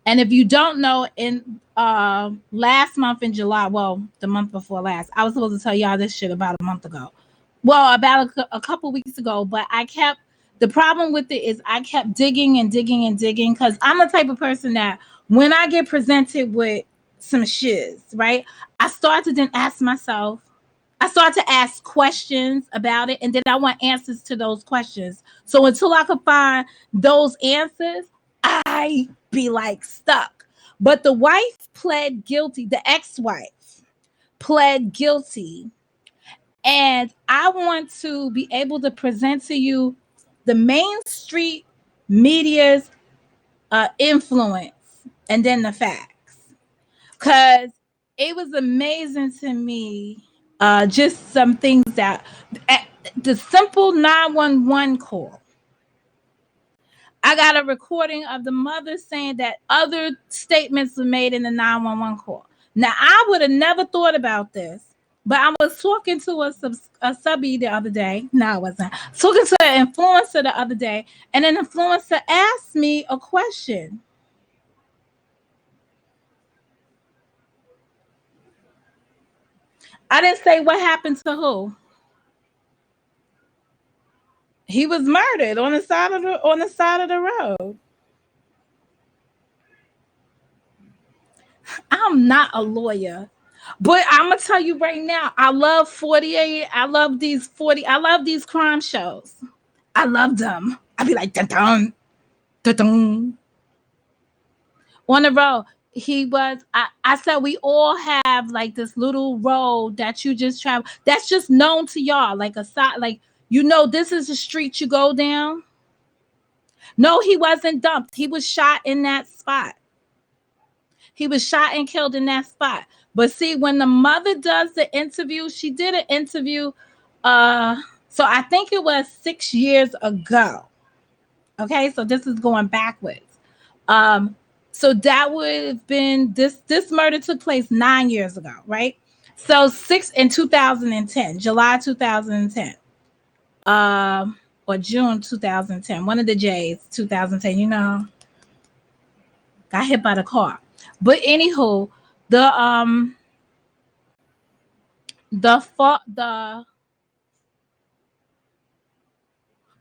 And if you don't know, in last month in July, well, the month before last, I was supposed to tell y'all this shit about a month ago. Well, about a couple weeks ago, but the problem with it is I kept digging and digging and digging because I'm the type of person that when I get presented with some shiz, right, I start to then ask myself, I start to ask questions about it, and then I want answers to those questions. So until I could find those answers, I be like stuck. But the wife pled guilty, the ex-wife pled guilty. And I want to be able to present to you the Main Street media's influence and then the facts. Because it was amazing to me, just some things that the simple 911 call. I got a recording of the mother saying that other statements were made in the 911 call. Now, I would have never thought about this, but I was talking to a subby the other day. No, I wasn't. Talking to an influencer the other day, and an influencer asked me a question. I didn't say what happened to who. He was murdered on the side of the road. I'm not a lawyer, but I'm gonna tell you right now, I love 48. I love these 40. I love these crime shows. I love them. I'd be like, dun dun, dun dun. On the road. I said we all have like this little road that you just travel. That's just known to y'all, like a side, like this is the street you go down. No, he wasn't dumped. He was shot in that spot. He was shot and killed in that spot. But see, when the mother does the interview, she did an interview. So I think it was 6 years ago. Okay, so this is going backwards. So that would have been this murder took place 9 years ago, right? So 2010, July 2010. Or June 2010. One of the J's, 2010, got hit by the car. But anywho, the the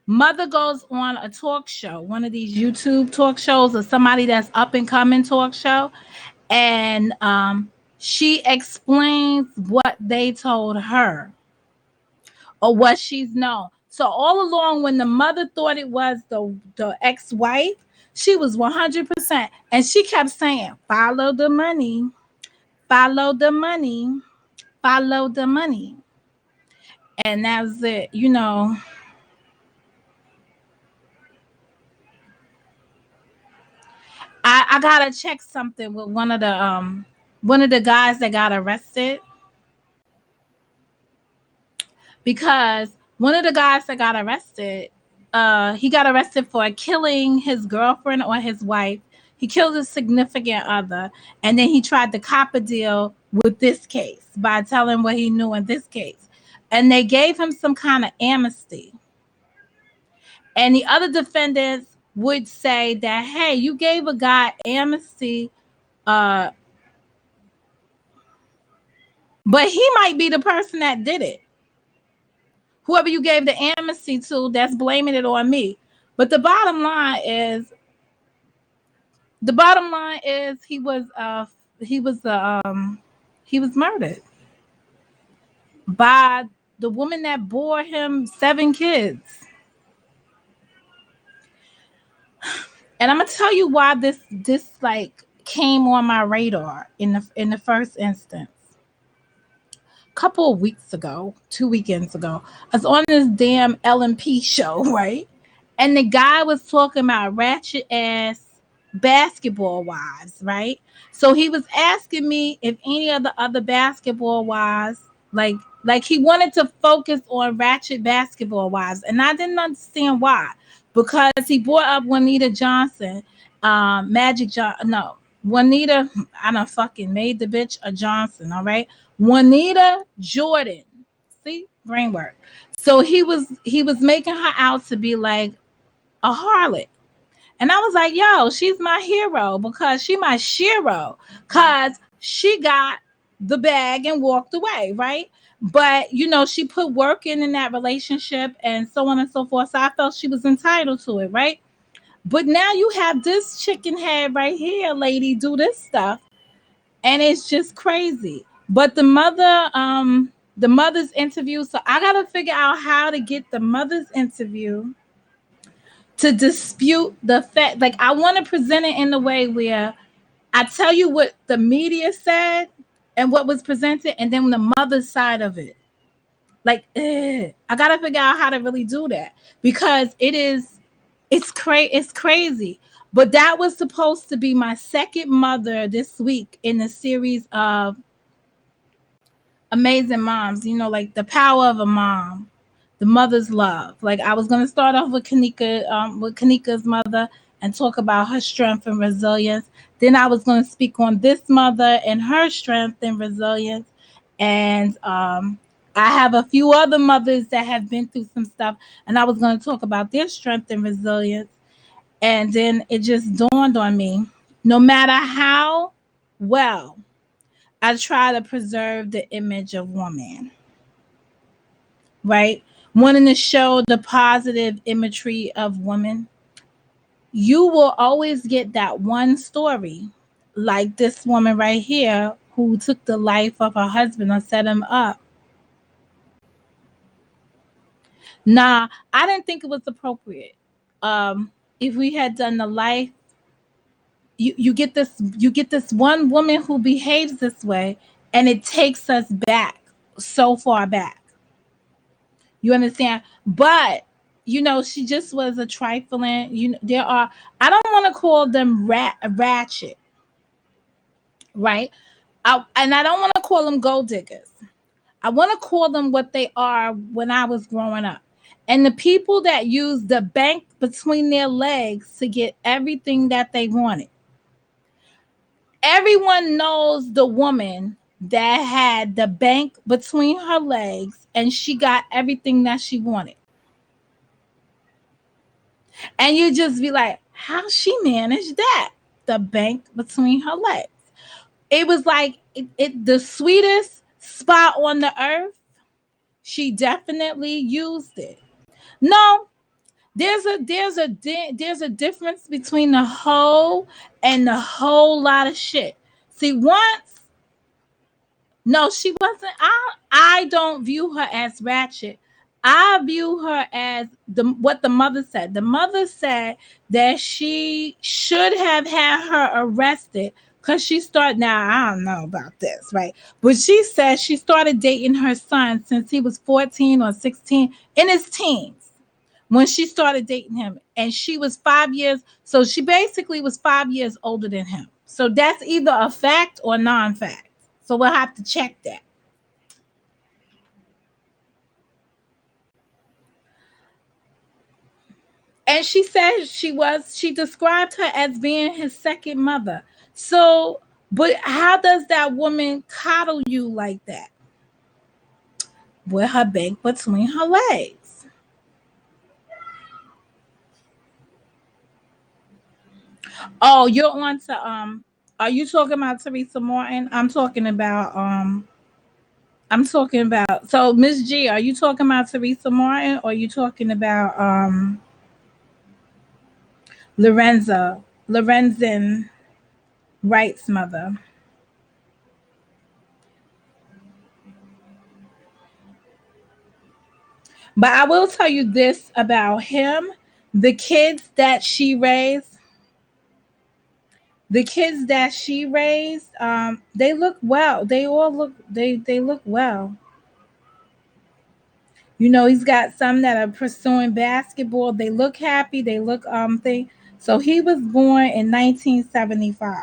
mother goes on a talk show, one of these YouTube talk shows, or somebody that's up and coming talk show, and she explains what they told her or what she's known. So all along, when the mother thought it was the ex-wife, she was 100%, and she kept saying, "Follow the money, follow the money, follow the money," and that was it. I gotta check something with one of the guys that got arrested, because one of the guys that got arrested, he got arrested for killing his girlfriend or his wife. He killed his significant other, and then he tried to cop a deal with this case by telling what he knew in this case. And they gave him some kind of amnesty. And the other defendants would say that, hey, you gave a guy amnesty, but he might be the person that did it. Whoever you gave the amnesty to, that's blaming it on me. But the bottom line is he was murdered by the woman that bore him 7 kids. And I'm gonna tell you why this like came on my radar in the first instance. Couple of weeks ago, 2 weekends ago, I was on this damn LMP show, right? And the guy was talking about ratchet ass basketball wives, right? So he was asking me if any of the other basketball wives, like he wanted to focus on ratchet basketball wives, and I didn't understand why, because he brought up Juanita Johnson, Magic John, no, Juanita. I done fucking made the bitch a Johnson, all right. Juanita Jordan. See, brain work. So he was making her out to be like a harlot. And I was like, yo, she's my hero, because she my shero, because she got the bag and walked away, right? But she put work in that relationship and so on and so forth. So I felt she was entitled to it, right? But now you have this chicken head right here, lady, do this stuff, and it's just crazy. But the mother's interview, so I gotta figure out how to get the mother's interview to dispute the fact. Like, I want to present it in a way where I tell you what the media said and what was presented, and then the mother's side of it. Like, I gotta figure out how to really do that, because it's crazy. But that was supposed to be my second mother this week in the series of Amazing Moms, like the power of a mom, the mother's love. Like, I was going to start off with Kanika's mother and talk about her strength and resilience. Then I was going to speak on this mother and her strength and resilience. And I have a few other mothers that have been through some stuff, and I was going to talk about their strength and resilience. And then it just dawned on me, no matter how well I try to preserve the image of woman, right? Wanting to show the positive imagery of women, you will always get that one story, like this woman right here who took the life of her husband or set him up. Nah, I didn't think it was appropriate. If we had done the life, you get this one woman who behaves this way, and it takes us back so far back. You understand? But she just was a trifling. There are. I don't want to call them ratchet, right? And I don't want to call them gold diggers. I want to call them what they are when I was growing up. And the people that use the bank between their legs to get everything that they wanted. Everyone knows the woman that had the bank between her legs and she got everything that she wanted. And you just be like, how she managed that? the bank between her legs. It was like the sweetest spot on the earth. She definitely used it. No, there's a difference between the whole and the whole lot of shit. See, once no, she wasn't. I don't view her as ratchet. I view her as what the mother said. The mother said that she should have had her arrested because she started. Now I don't know about this, right? But she said she started dating her son since he was 14 or 16 in his teens when she started dating him, and she was 5 years. So she basically was 5 years older than him. So that's either a fact or non-fact. So we'll have to check that. And she said she described her as being his second mother. So, but how does that woman coddle you like that? With her bank between her legs. Oh, you're on to are you talking about Teresa Martin? I'm talking about so Miss G, are you talking about Teresa Martin or are you talking about Lorenzen Wright's mother? But I will tell you this about him. The kids that she raised, the kids that she raised, they look well. They look well. You know, he's got some that are pursuing basketball. They look happy. They look thing. So he was born in 1975.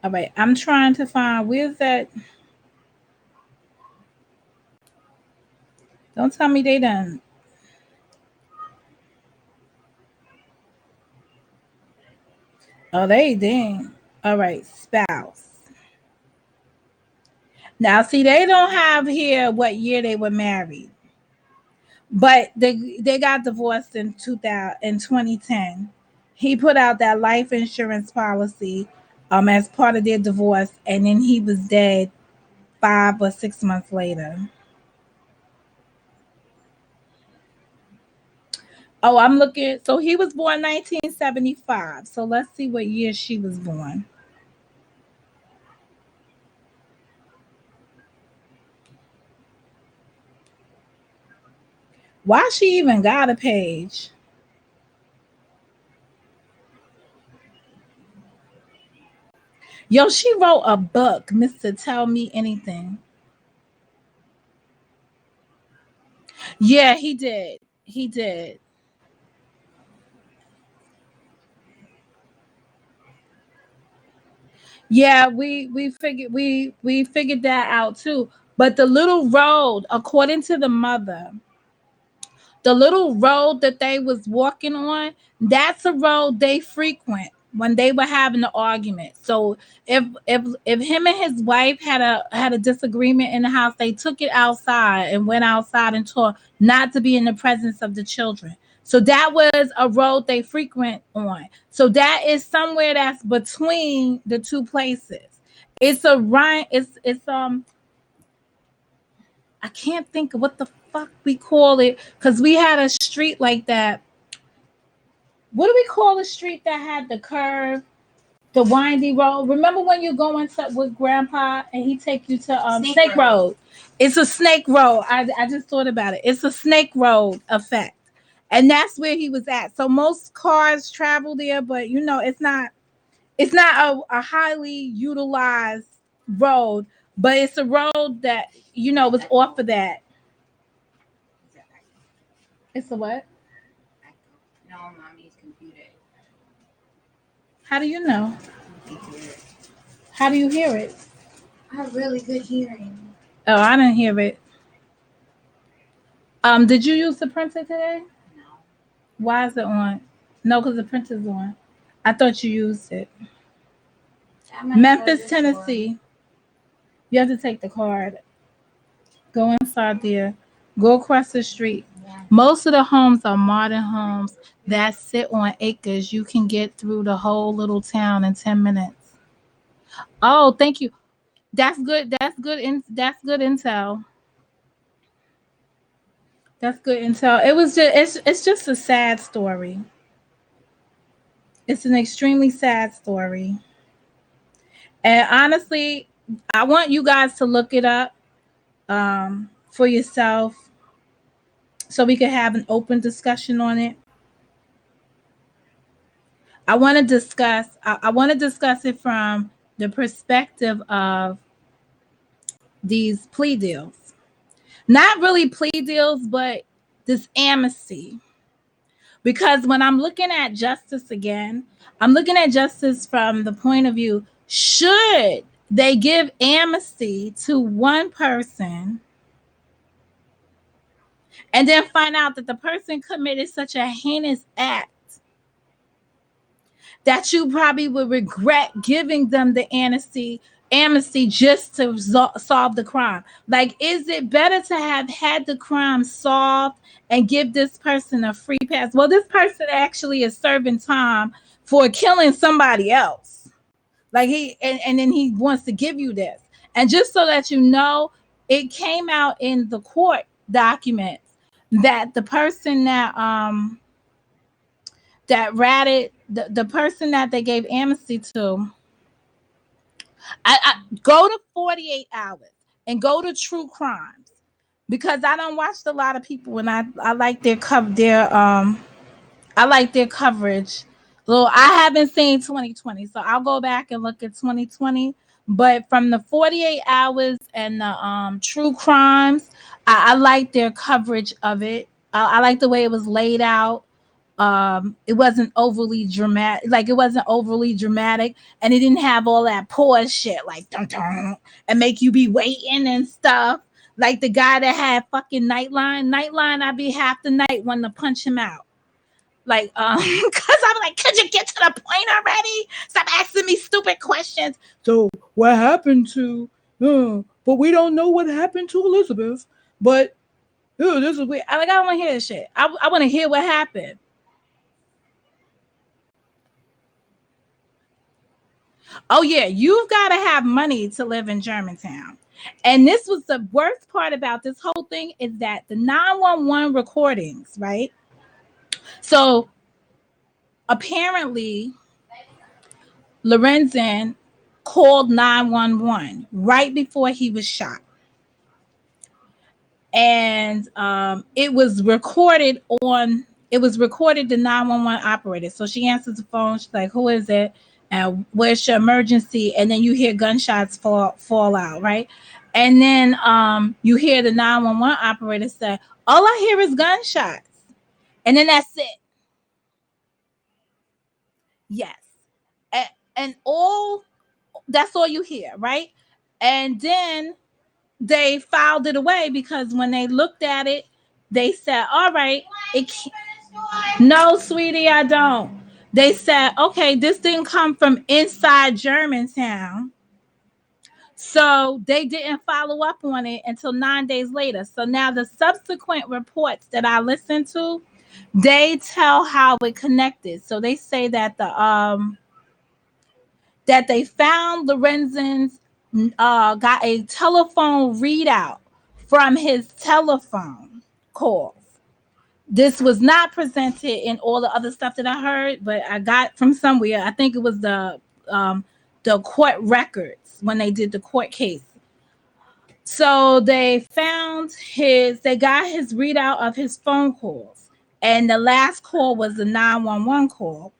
All right, I'm trying to find where's that. Don't tell me they done. Oh, they did. All right, spouse. Now, see, they don't have here what year they were married, but they got divorced in 2000 in 2010. He put out that life insurance policy as part of their divorce, and then he was dead 5 or 6 months later. Oh, I'm looking. So he was born 1975. So let's see what year she was born. Why she even got a page? Yo, she wrote a book, Mr. Tell Me Anything. Yeah, he did. He did. Yeah, we figured that out too. But the little road, according to the mother, the little road that they was walking on, that's a road they frequent when they were having the argument. So if him and his wife had a disagreement in the house, they took it outside and went outside and told not to be in the presence of the children. So that was a road they frequent on. So that is somewhere that's between the two places. It's a right. It's I can't think of what the fuck we call it because we had a street like that. What do we call a street that had the curve, the windy road? Remember when you go into with Grandpa and he take you to Snake Road? It's a snake road. I just thought about it. It's a snake road effect, and that's where he was at. So most cars travel there, but you know it's not a highly utilized road, but it's a road that was off of that. It's a what? No, mommy's computer. How do you know? How do you hear it? I have really good hearing. Oh, I didn't hear it. Did you use the printer today? No. Why is it on? No, because the printer's on. I thought you used it. Memphis, Tennessee. You have to take the card. Go inside there. Go across the street. Most of the homes are modern homes that sit on acres. You can get through the whole little town in 10 minutes. Oh, thank you. That's good. That's good. That's good intel. That's good intel. It was just it's just a sad story. It's an extremely sad story. And honestly, I want you guys to look it up for yourself so we can have an open discussion on it. I want to discuss it from the perspective of these plea deals. Not really plea deals, but this amnesty. Because when I'm looking at justice again, I'm looking at justice from the point of view, should they give amnesty to one person and then find out that the person committed such a heinous act that you probably would regret giving them the amnesty just to solve the crime? Like, is it better to have had the crime solved and give this person a free pass? Well, this person actually is serving time for killing somebody else. Like and then he wants to give you this. And just so that you know, it came out in the court documents that the person that ratted the person that they gave amnesty to, I go to 48 hours and go to true crimes, because I don't watch a lot of people and I like I like their coverage. Well, I haven't seen 2020, so I'll go back and look at 2020. But from the 48 hours and the true crimes, I like their coverage of it. I like the way it was laid out. It wasn't overly dramatic, and it didn't have all that pause shit like dun dun and make you be waiting and stuff. Like the guy that had fucking Nightline, I'd be half the night wanting to punch him out. Like, because I'm like, could you get to the point already? Stop asking me stupid questions. So, what happened to, but we don't know what happened to Elizabeth. But, this is weird. I don't want to hear this shit. I want to hear what happened. Oh, yeah, you've got to have money to live in Germantown. And this was the worst part about this whole thing, is that the 911 recordings, right? So apparently, Lorenzen called 911 right before he was shot. And it was recorded the 911 operator. So she answers the phone. She's like, who is it? And where's your emergency? And then you hear gunshots fall out, right? And then you hear the 911 operator say, all I hear is gunshots. And then that's it. Yes. And that's all you hear, right? And then they filed it away because when they looked at it, they said, all right, no, sweetie, I don't. They said, okay, this didn't come from inside Germantown. So they didn't follow up on it until 9 days later. So now the subsequent reports that I listened to, they tell how it connected. So they say that that they found Lorenzen's got a telephone readout from his telephone calls. This was not presented in all the other stuff that I heard, but I got from somewhere. I think it was the court records when they did the court case. So they got his readout of his phone calls, and the last call was the 911 call.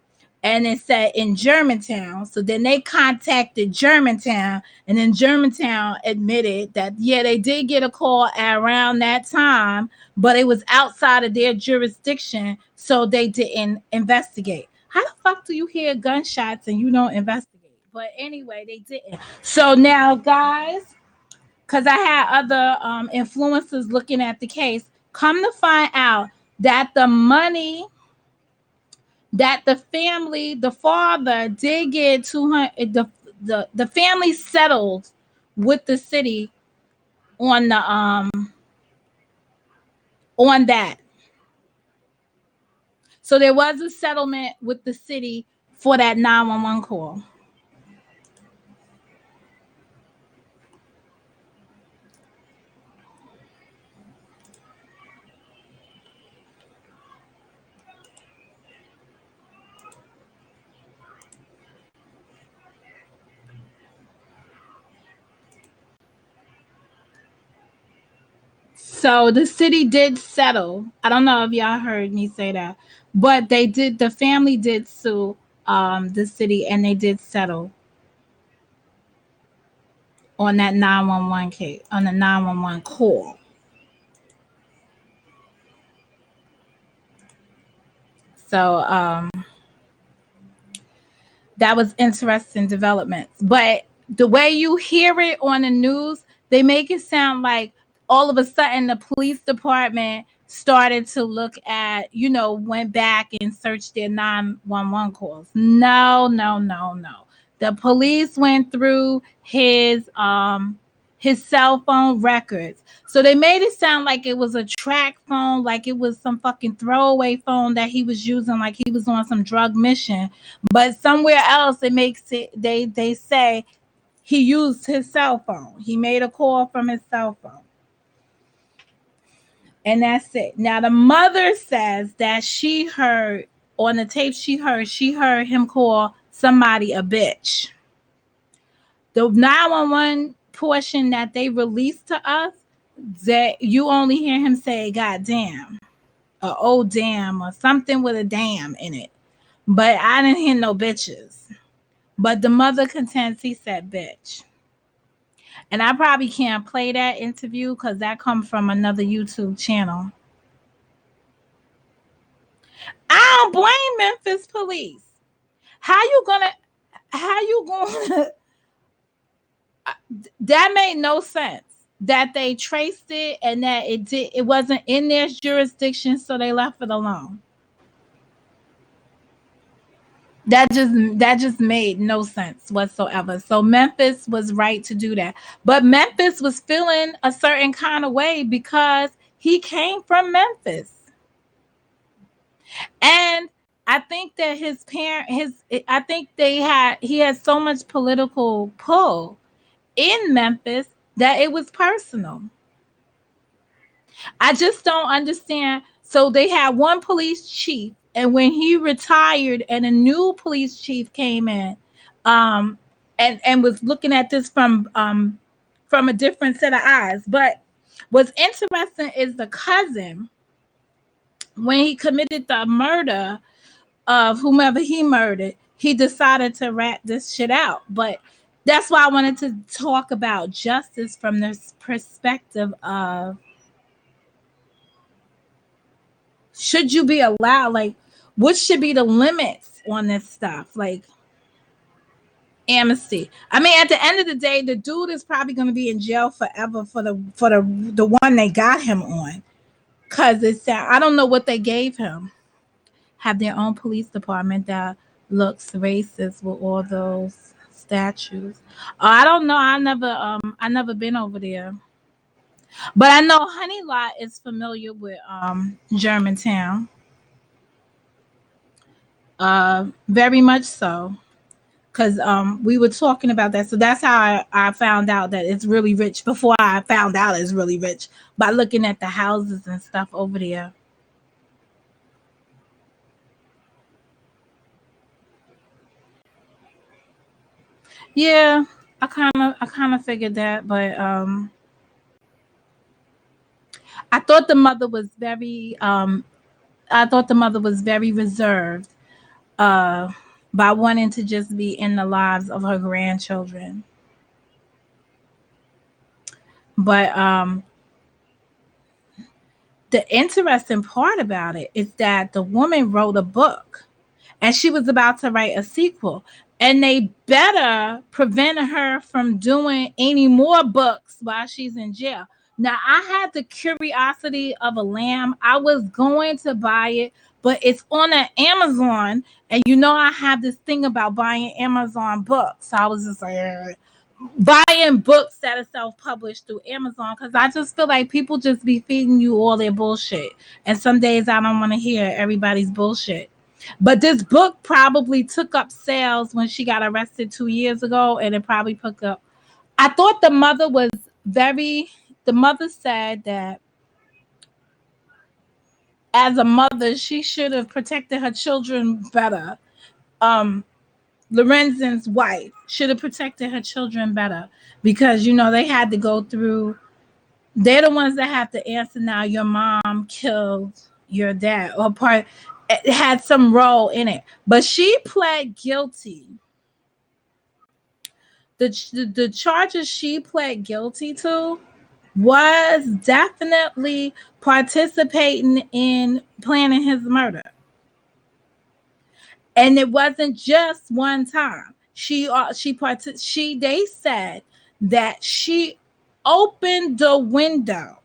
And it said in Germantown. So then they contacted Germantown, and then Germantown admitted that, yeah, they did get a call around that time, but it was outside of their jurisdiction, so they didn't investigate. How the fuck do you hear gunshots and you don't investigate? But anyway, they didn't. So now, guys, because I had other influencers looking at the case, come to find out that the money that the father did get 200, the family settled with the city on the on that. So there was a settlement with the city for that 911 call. So the city did settle. I don't know if y'all heard me say that, but they did. The family did sue the city, and they did settle on that 911 case, on the 911 call. So that was interesting developments. But the way you hear it on the news, they make it sound like all of a sudden the police department started to look at, went back and searched their 911 calls. No, no, no, no. The police went through his cell phone records. So they made it sound like it was a track phone, like it was some fucking throwaway phone that he was using, like he was on some drug mission. But somewhere else it makes it, they say he used his cell phone. He made a call from his cell phone. And that's it. Now the mother says that she heard on the tape, she heard him call somebody a bitch. The 911 portion that they released to us, that you only hear him say "God damn," or "oh damn," or something with a damn in it. But I didn't hear no bitches. But the mother contends he said bitch. And I probably can't play that interview because that comes from another YouTube channel. I don't blame Memphis police. How you gonna that made no sense. That they traced it and that it wasn't in their jurisdiction, so they left it alone. That just made no sense whatsoever. So Memphis was right to do that. But Memphis was feeling a certain kind of way because he came from Memphis. And I think that he had so much political pull in Memphis that it was personal. I just don't understand. So they had one police chief, and when he retired and a new police chief came in, and was looking at this from a different set of eyes. But what's interesting is the cousin, when he committed the murder of whomever he murdered, he decided to rat this shit out. But that's why I wanted to talk about justice from this perspective of, should you be allowed, like, what should be the limits on this stuff? Like, amnesty. I mean, at the end of the day, the dude is probably going to be in jail forever for the one they got him on. Cause I don't know what they gave him. Have their own police department that looks racist with all those statues. I don't know. I never been over there. But I know Honey Lot is familiar with Germantown. Very much so. Because we were talking about that. So that's how I found out that it's really rich. Before I found out it's really rich, by looking at the houses and stuff over there. Yeah, I kind of figured that, but I thought the mother was very reserved by wanting to just be in the lives of her grandchildren. But the interesting part about it is that the woman wrote a book and she was about to write a sequel. And they better prevent her from doing any more books while she's in jail. Now, I had the curiosity of a lamb. I was going to buy it, but it's on an Amazon. And I have this thing about buying Amazon books. So I was just like, buying books that are self-published through Amazon, because I just feel like people just be feeding you all their bullshit. And some days I don't want to hear everybody's bullshit. But this book probably took up sales when she got arrested 2 years ago, and it probably took up. I thought the mother was the mother said that as a mother, she should have protected her children better. Lorenzen's wife should have protected her children better, because they had to go through. They're the ones that have to answer now. Your mom killed your dad, or part it had some role in it, but she pled guilty. The charges she pled guilty to was definitely participating in planning his murder. And it wasn't just one time. They said that she opened the window,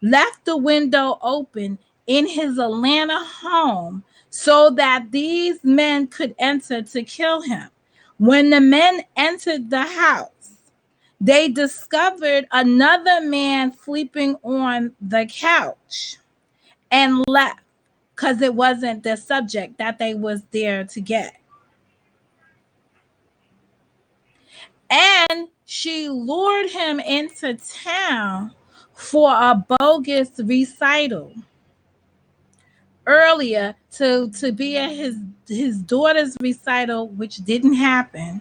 left the window open in his Atlanta home so that these men could enter to kill him. When the men entered the house, they discovered another man sleeping on the couch and left, because it wasn't the subject that they was there to get. And she lured him into town for a bogus recital earlier to be at his daughter's recital, which didn't happen.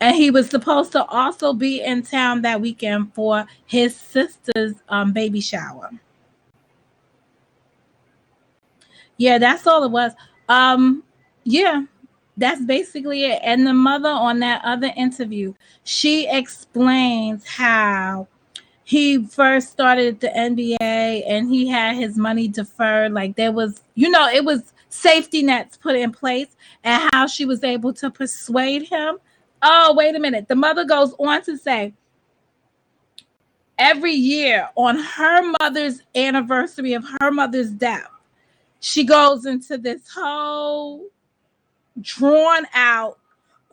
And he was supposed to also be in town that weekend for his sister's baby shower. Yeah, that's all it was. Yeah, that's basically it. And the mother on that other interview, she explains how he first started the NBA and he had his money deferred. Like there was, it was safety nets put in place, and how she was able to persuade him. Oh, wait a minute. The mother goes on to say, every year on her mother's anniversary of her mother's death, she goes into this whole drawn out,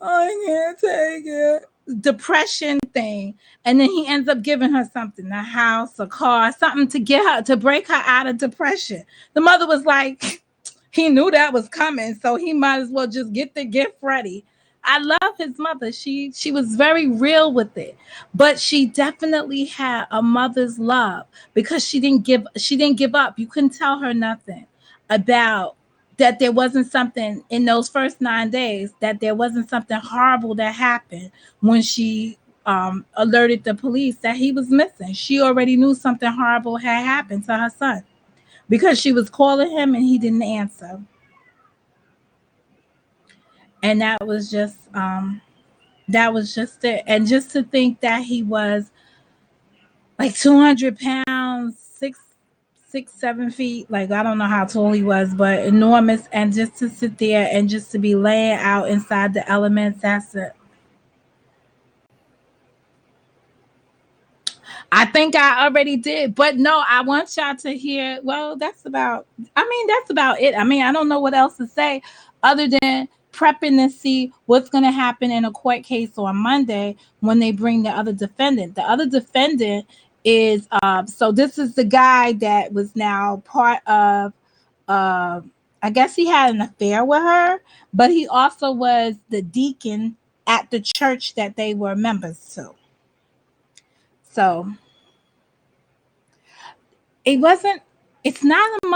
I can't take it, depression thing. And then he ends up giving her something, a house, a car, something to get her, to break her out of depression. The mother was like, he knew that was coming, so he might as well just get the gift ready. I love his mother. She was very real with it, but she definitely had a mother's love, because she didn't give up. You couldn't tell her nothing about that. There wasn't something in those first 9 days, that there wasn't something horrible that happened when she alerted the police that he was missing. She already knew something horrible had happened to her son, because she was calling him and he didn't answer. And that was just it. And just to think that he was like 200 pounds, 6, 7 feet, like I don't know how tall he was, but enormous. And just to sit there and just to be laying out inside the elements, that's it. I think I already did, but no, I want y'all to hear. Well, that's about it. I don't know what else to say other than prepping to see what's going to happen in a court case on Monday when they bring the other defendant. The other defendant is, so this is the guy that was now part of, I guess he had an affair with her, but he also was the deacon at the church that they were members to. So it's not a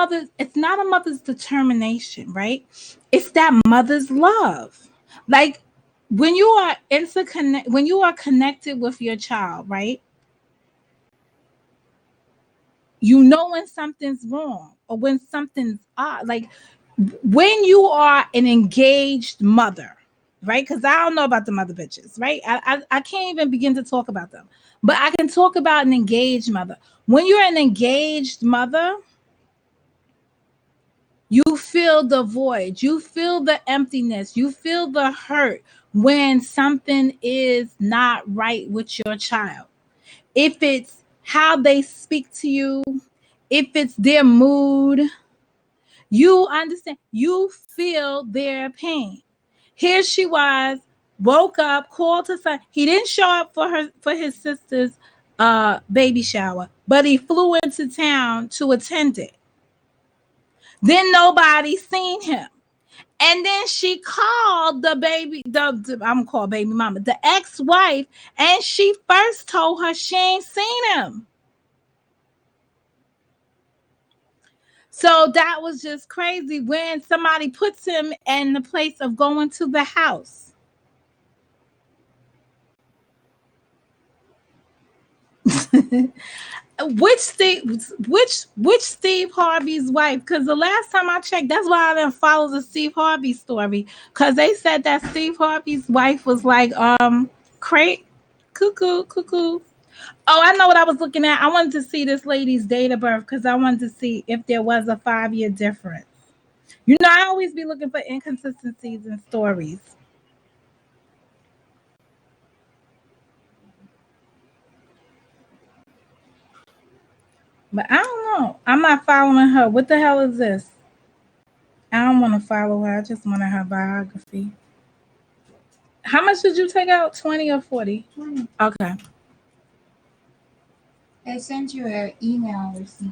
mother's determination, right? It's that mother's love. Like when you are connected with your child, right? You know when something's wrong or when something's odd. Like when you are an engaged mother, right? Because I don't know about the mother bitches, right? I can't even begin to talk about them. But I can talk about an engaged mother. When you're an engaged mother, you feel the void, you feel the emptiness, you feel the hurt when something is not right with your child. If it's how they speak to you, if it's their mood, you understand, you feel their pain. Here she was woke up, called her son. He didn't show up for his sister's baby shower, but he flew into town to attend it. Then nobody seen him. And then she called the baby, I'm gonna call baby mama, the ex-wife, and she first told her she ain't seen him. So that was just crazy when somebody puts him in the place of going to the house. Which Steve Harvey's wife? Because the last time I checked, that's why I didn't follow the Steve Harvey story. Because they said that Steve Harvey's wife was like crate cuckoo. Oh, I know what I was looking at. I wanted to see this lady's date of birth because I wanted to see if there was a 5-year difference. You know, I always be looking for inconsistencies in stories. But I don't know. I'm not following her. What the hell is this? I don't want to follow her. I just wanted her biography. How much did you take out? 20 or 40? 20. Okay. I sent you an email receipt.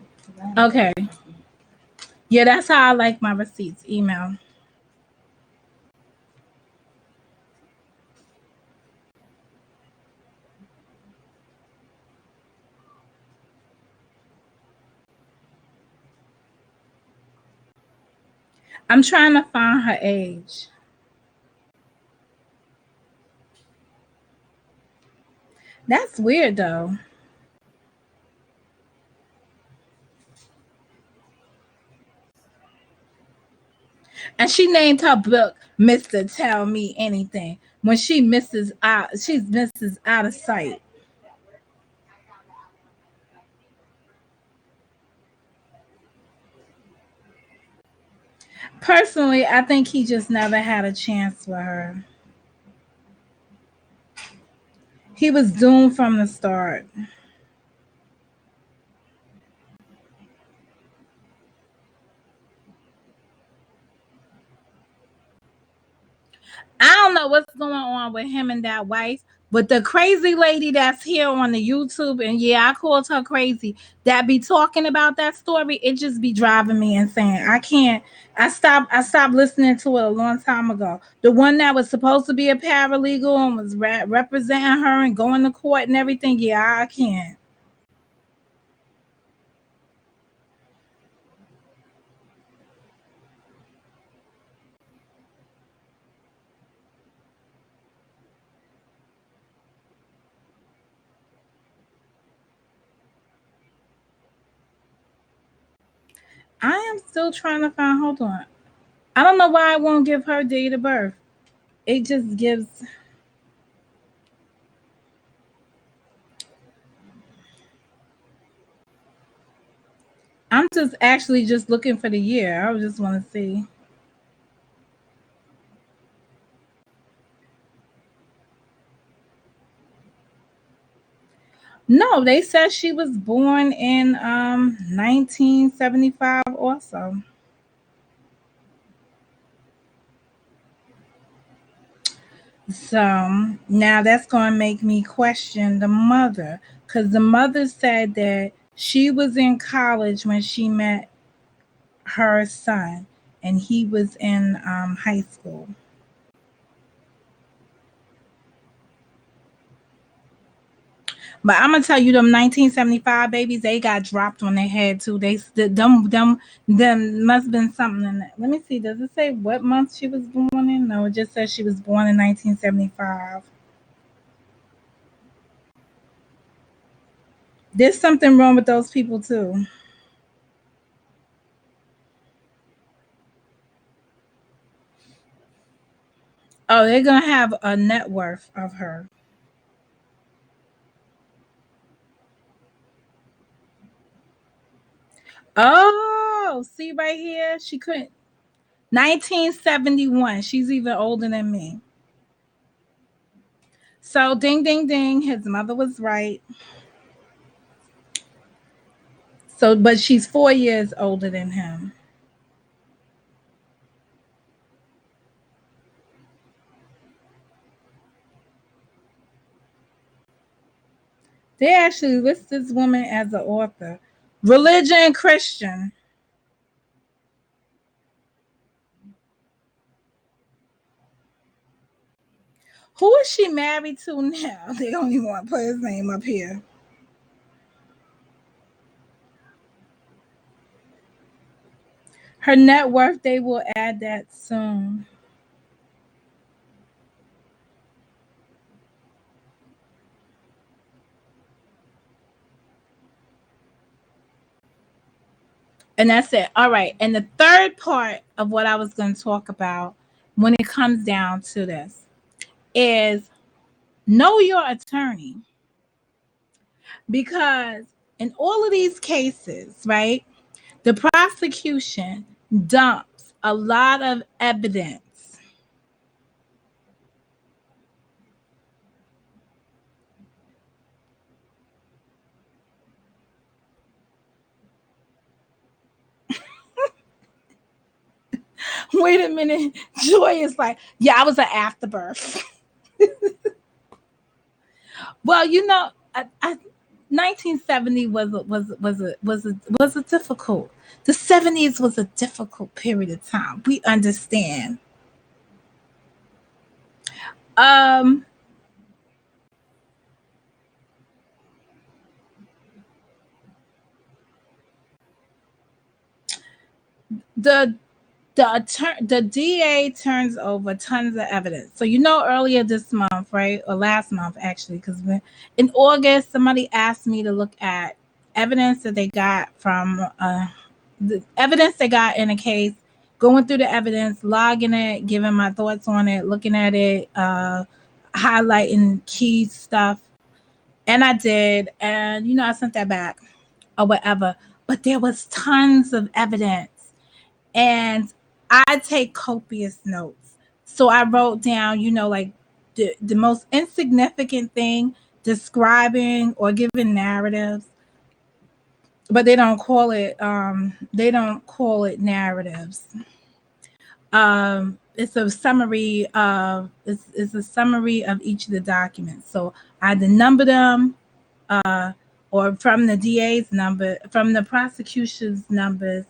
Okay. Yeah, that's how I like my receipts. Email. I'm trying to find her age. That's weird though. And she named her book Mr. Tell Me Anything. When she misses out, she's misses out of sight. Personally, I think he just never had a chance with her. He was doomed from the start. I don't know what's going on with him and that wife, but the crazy lady that's here on the YouTube, and yeah, I called her crazy, that be talking about that story, it just be driving me insane. I can't. I stopped listening to it a long time ago. The one that was supposed to be a paralegal and was representing her and going to court and everything. Yeah, I can't. I am still trying to find. Hold on. I don't know why I won't give her date of birth. It just gives. I'm just actually just looking for the year. I just want to see. No, they said she was born in 1975 also. So now that's going to make me question the mother because the mother said that she was in college when she met her son and he was in high school. But I'm gonna tell you, them 1975 babies, they got dropped on their head too. Them must have been something in that. Let me see. Does it say what month she was born in? No, it just says she was born in 1975. There's something wrong with those people too. Oh, they're gonna have a net worth of her. Oh, see right here, she couldn't. 1971. She's even older than me. So ding ding ding, his mother was right. So, but she's 4 years older than him. They actually list this woman as an author. Religion Christian. Who is she married to now? They don't even want to put his name up here. Her net worth, they will add that soon. And that's it. All right. And the third part of what I was going to talk about when it comes down to this is know your attorney. Because in all of these cases, right, the prosecution dumps a lot of evidence. Wait a minute. Joy is like, yeah, I was an afterbirth. Well, 1970 was a difficult. The 70s was a difficult period of time. We understand. The the DA turns over tons of evidence. So earlier this month, right, or last month actually, because in August somebody asked me to look at evidence that they got from the evidence they got in a case, going through the evidence, logging it, giving my thoughts on it, looking at it, highlighting key stuff, and I did, and I sent that back or whatever. But there was tons of evidence. And I take copious notes. So I wrote down, like the most insignificant thing, describing or giving narratives, but they don't call it narratives. It's a summary of it's a summary of each of the documents. So I either number them or from the DA's number, from the prosecution's numbers,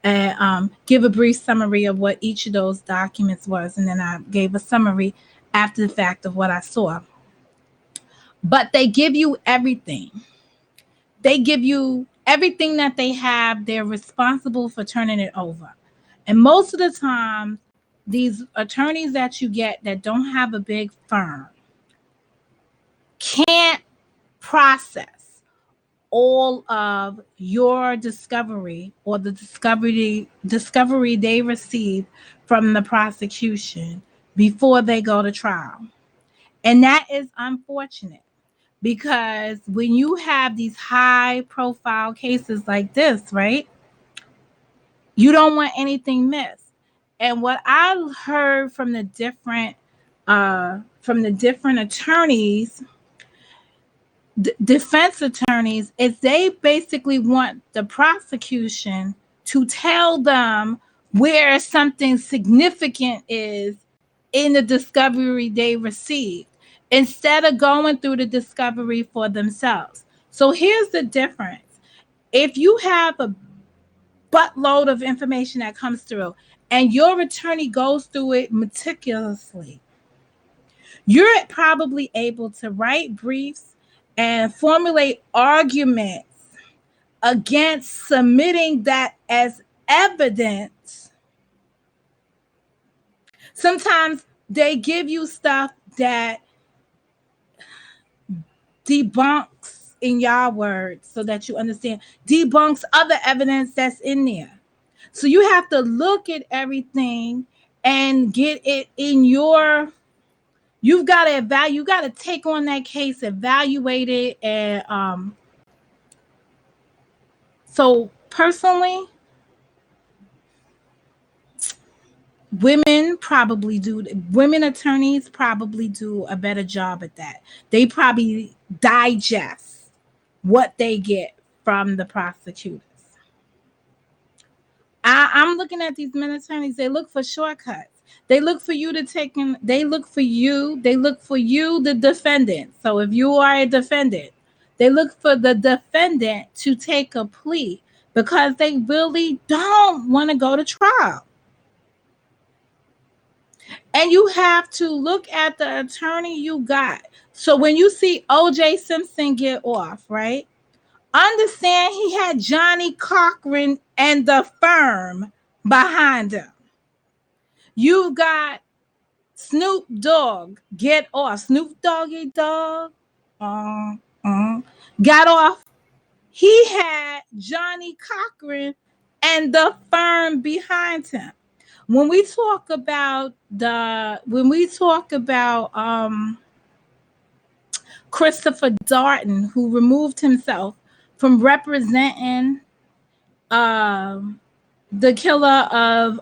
and give a brief summary of what each of those documents was. And then I gave a summary after the fact of what I saw. But they give you everything. They give you everything that they have. They're responsible for turning it over. And most of the time, these attorneys that you get that don't have a big firm can't process all of your discovery or the discovery they receive from the prosecution before they go to trial. And that is unfortunate, because when you have these high profile cases like this, right, you don't want anything missed. And what I heard from the different attorneys, defense attorneys, is they basically want the prosecution to tell them where something significant is in the discovery they received, instead of going through the discovery for themselves. So here's the difference. If you have a buttload of information that comes through and your attorney goes through it meticulously, you're probably able to write briefs and formulate arguments against submitting that as evidence. Sometimes they give you stuff that debunks, in your words, so that you understand, debunks other evidence that's in there. So you have to look at everything and get it in your, you've got to evaluate, you got to take on that case, evaluate it. And so personally, women attorneys probably do a better job at that. They probably digest what they get from the prosecutors. I'm looking at these men attorneys. They look for shortcuts. They look for you to take in. They look for you, the defendant. So if you are a defendant, They look for the defendant to take a plea because they really don't want to go to trial. And you have to look at the attorney you got. So when you see O.J. Simpson get off, right? Understand he had Johnny Cochran and the firm behind him. You've got Snoop Dogg get off. Snoop Doggy Dogg got off. He had Johnny Cochran and the firm behind him. When we talk about Christopher Darden, who removed himself from representing the killer of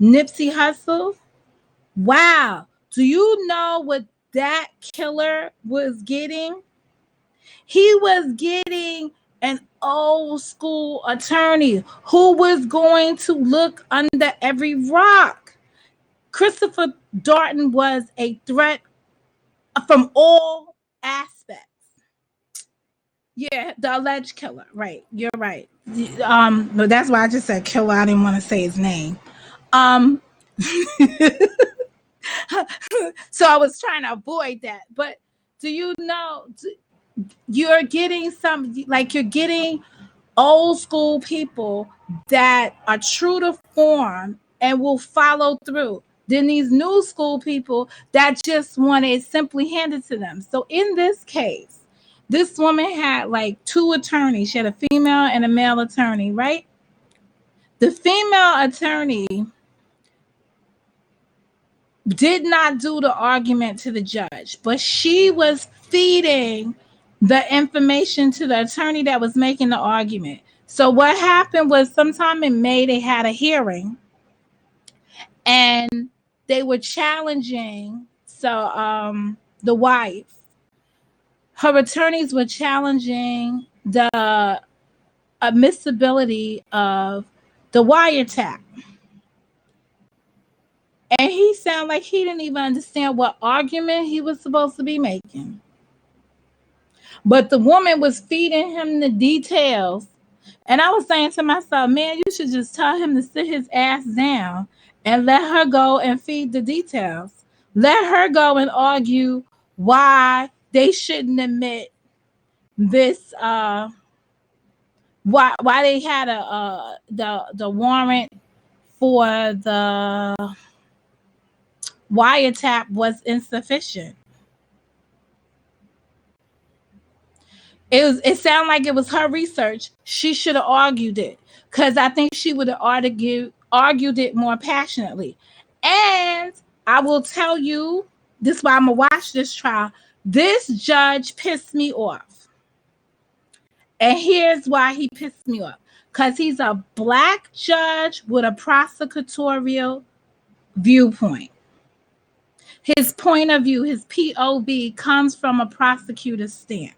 Nipsey Hussle. Wow. Do you know what that killer was getting? He was getting an old school attorney who was going to look under every rock. Christopher Darden was a threat from all aspects. Yeah, the alleged killer. Right. You're right. No, that's why I just said killer. I didn't want to say his name. So I was trying to avoid that. But do you know you're getting you're getting old school people that are true to form and will follow through. Then these new school people that just want it simply handed to them. So in this case, this woman had like two attorneys. She had a female and a male attorney, right? The female attorney did not do the argument to the judge, but she was feeding the information to the attorney that was making the argument. So what happened was sometime in May, they had a hearing and they were challenging. So the wife, her attorneys were challenging the admissibility of the wiretap. And he sounded like he didn't even understand what argument he was supposed to be making. But the woman was feeding him the details. And I was saying to myself, man, you should just tell him to sit his ass down and let her go and feed the details. Let her go and argue why they shouldn't admit this, why they had the warrant for the wiretap was insufficient. It sounded like it was her research. She should have argued it because I think she would have argued it more passionately. And I will tell you, this is why I'm gonna watch this trial. This judge pissed me off. And here's why he pissed me off. Because he's a black judge with a prosecutorial viewpoint. His point of view, his POV, comes from a prosecutor's stance.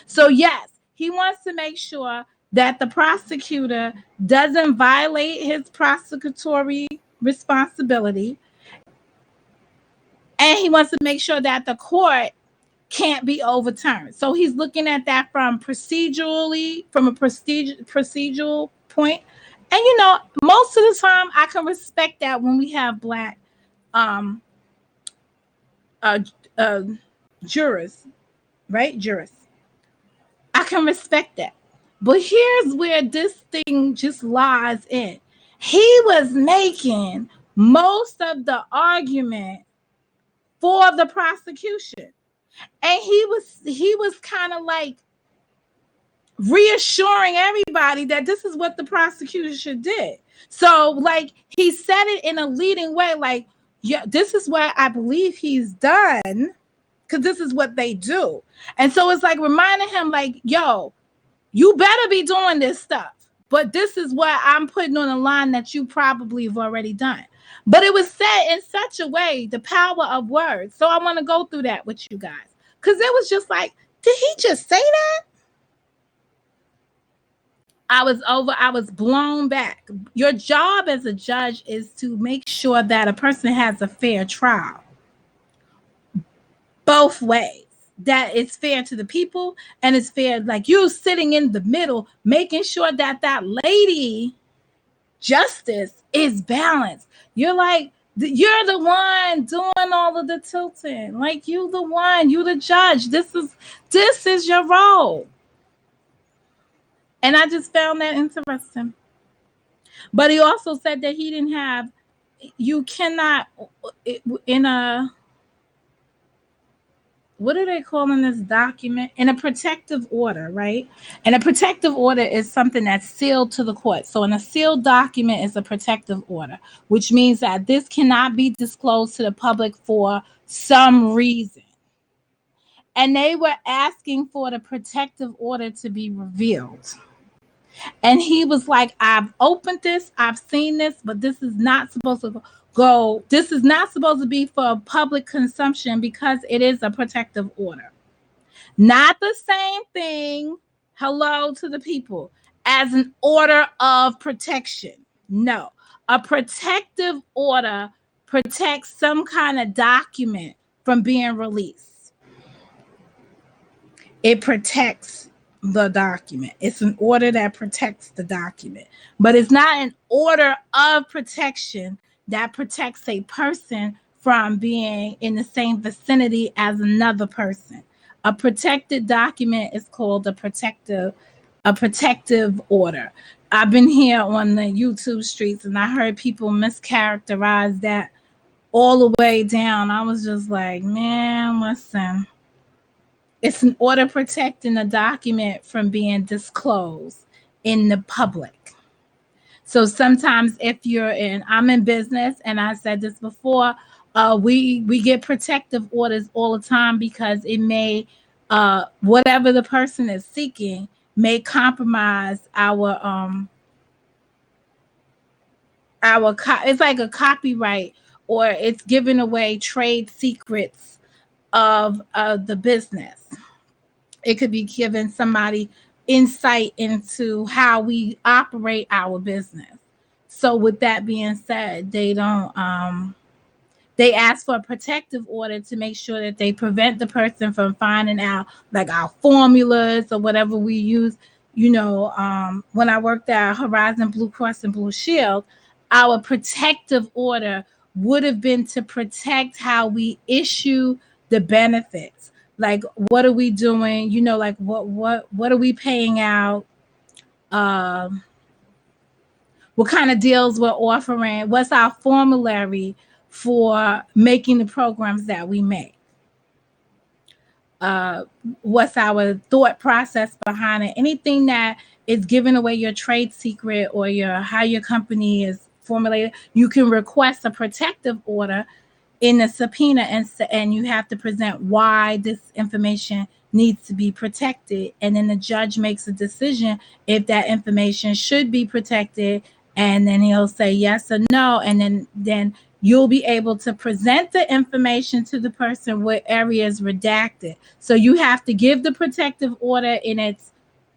So yes, he wants to make sure that the prosecutor doesn't violate his prosecutory responsibility. And he wants to make sure that the court can't be overturned. So he's looking at that from a procedural point. And you know, most of the time I can respect that when we have black jurors, right? Jurists. I can respect that. But here's where this thing just lies in. He was making most of the argument for the prosecution. And he was kind of like reassuring everybody that this is what the prosecution did. So like he said it in a leading way, like, yeah, this is what I believe he's done, because this is what they do. And so it's like reminding him, like, yo, you better be doing this stuff, but this is what I'm putting on the line that you probably have already done. But it was said in such a way, the power of words. So I want to go through that with you guys, because it was just like, did he just say that? I was blown back. Your job as a judge is to make sure that a person has a fair trial. Both ways. that it's fair to the people and it's fair, like you sitting in the middle, making sure that that lady justice is balanced. You're like, you're the one doing all of the tilting. Like you the one, you the judge. This is your role. And I just found that interesting. But he also said that he didn't have, you cannot, in a, what are they calling this document? In a protective order, right? And a protective order is something that's sealed to the court. So in a sealed document is a protective order, which means that this cannot be disclosed to the public for some reason. And they were asking for the protective order to be revealed. And he was like, I've opened this, I've seen this, but this is not supposed to go, this is not supposed to be for public consumption because it is a protective order. Not the same thing, hello to the people, as an order of protection. No, a protective order protects some kind of document from being released. It protects the document. It's an order that protects the document, but it's not an order of protection that protects a person from being in the same vicinity as another person. A protected document is called a protective order. I've been here on the YouTube streets and I heard people mischaracterize that all the way down. I was just like, man, listen. It's an order protecting a document from being disclosed in the public. So sometimes if you're in, I'm in business, and I said this before, we get protective orders all the time because it may, whatever the person is seeking may compromise it's like a copyright, or it's giving away trade secrets of the business. It could be giving somebody insight into how we operate our business. So with that being said, they don't they ask for a protective order to make sure that they prevent the person from finding out like our formulas or whatever we use. When I worked at Horizon Blue Cross and Blue Shield, our protective order would have been to protect how we issue the benefits. Like, what are we doing? Like what are we paying out? What kind of deals we're offering? What's our formulary for making the programs that we make? What's our thought process behind it? Anything that is giving away your trade secret or how your company is formulated, you can request a protective order in a subpoena, and you have to present why this information needs to be protected, and then the judge makes a decision if that information should be protected, and then he'll say yes or no, and then you'll be able to present the information to the person where areas redacted. So you have to give the protective order in its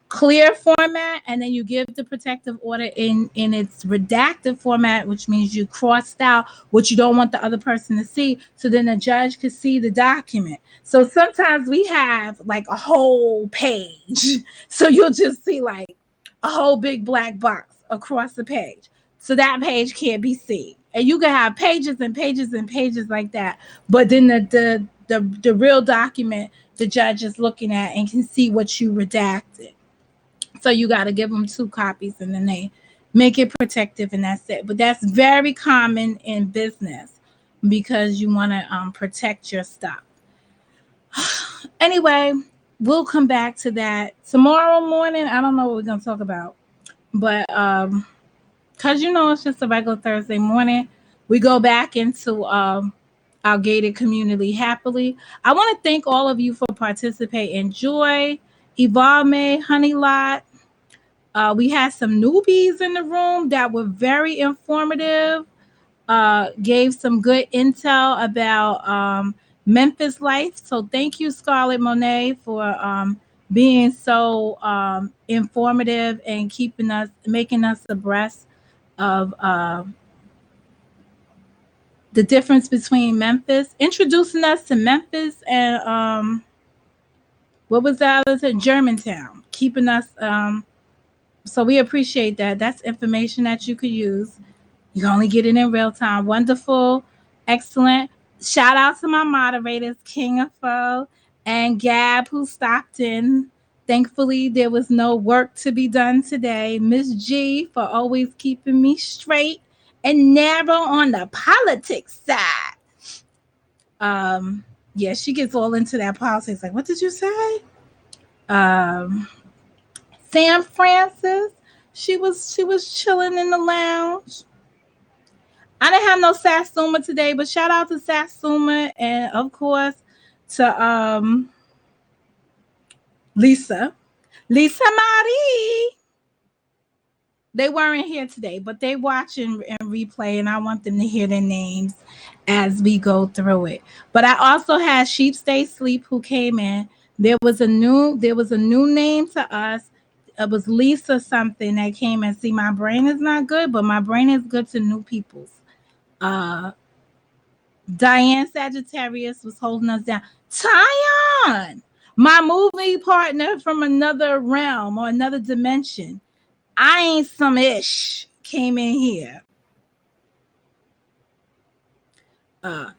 clear format, and then you give the protective order in its redacted format, which means you crossed out what you don't want the other person to see, so then the judge could see the document. So sometimes we have like a whole page, so you'll just see like a whole big black box across the page, so that page can't be seen. And you can have pages and pages and pages like that, but then the real document the judge is looking at and can see what you redacted. So you got to give them 2 copies, and then they make it protective, and that's it. But that's very common in business because you want to protect your stuff. Anyway, we'll come back to that tomorrow morning. I don't know what we're going to talk about, but because it's just a regular Thursday morning, we go back into our gated community happily. I want to thank all of you for participating. Joy, Ivame, Honey Lot. We had some newbies in the room that were very informative, gave some good intel about Memphis life. So thank you, Scarlett Monet, for being so informative and making us abreast of the difference between Memphis, introducing us to Memphis and What was the other thing? Germantown, keeping us. So we appreciate that. That's information that you could use. You can only get it in real time. Wonderful, excellent. Shout out to my moderators, King of Foe and Gab, who stopped in. Thankfully, there was no work to be done today. Miss G for always keeping me straight and narrow on the politics side. Yeah, she gets all into that politics. Like, what did you say? Um, Sam Francis, she was chilling in the lounge. I didn't have no Satsuma today, but shout out to Satsuma and of course to Lisa. Lisa Marie. They weren't here today, but they watching and replay, and I want them to hear their names as we go through it. But I also had Sheep Stay Sleep who came in. There was a new name to us. It was Lisa something that came and see my brain is not good, but my brain is good to new people's. Uh Diane Sagittarius was holding us down. Tyon, my movie partner from another realm or another dimension. I ain't some ish came in here. Uh,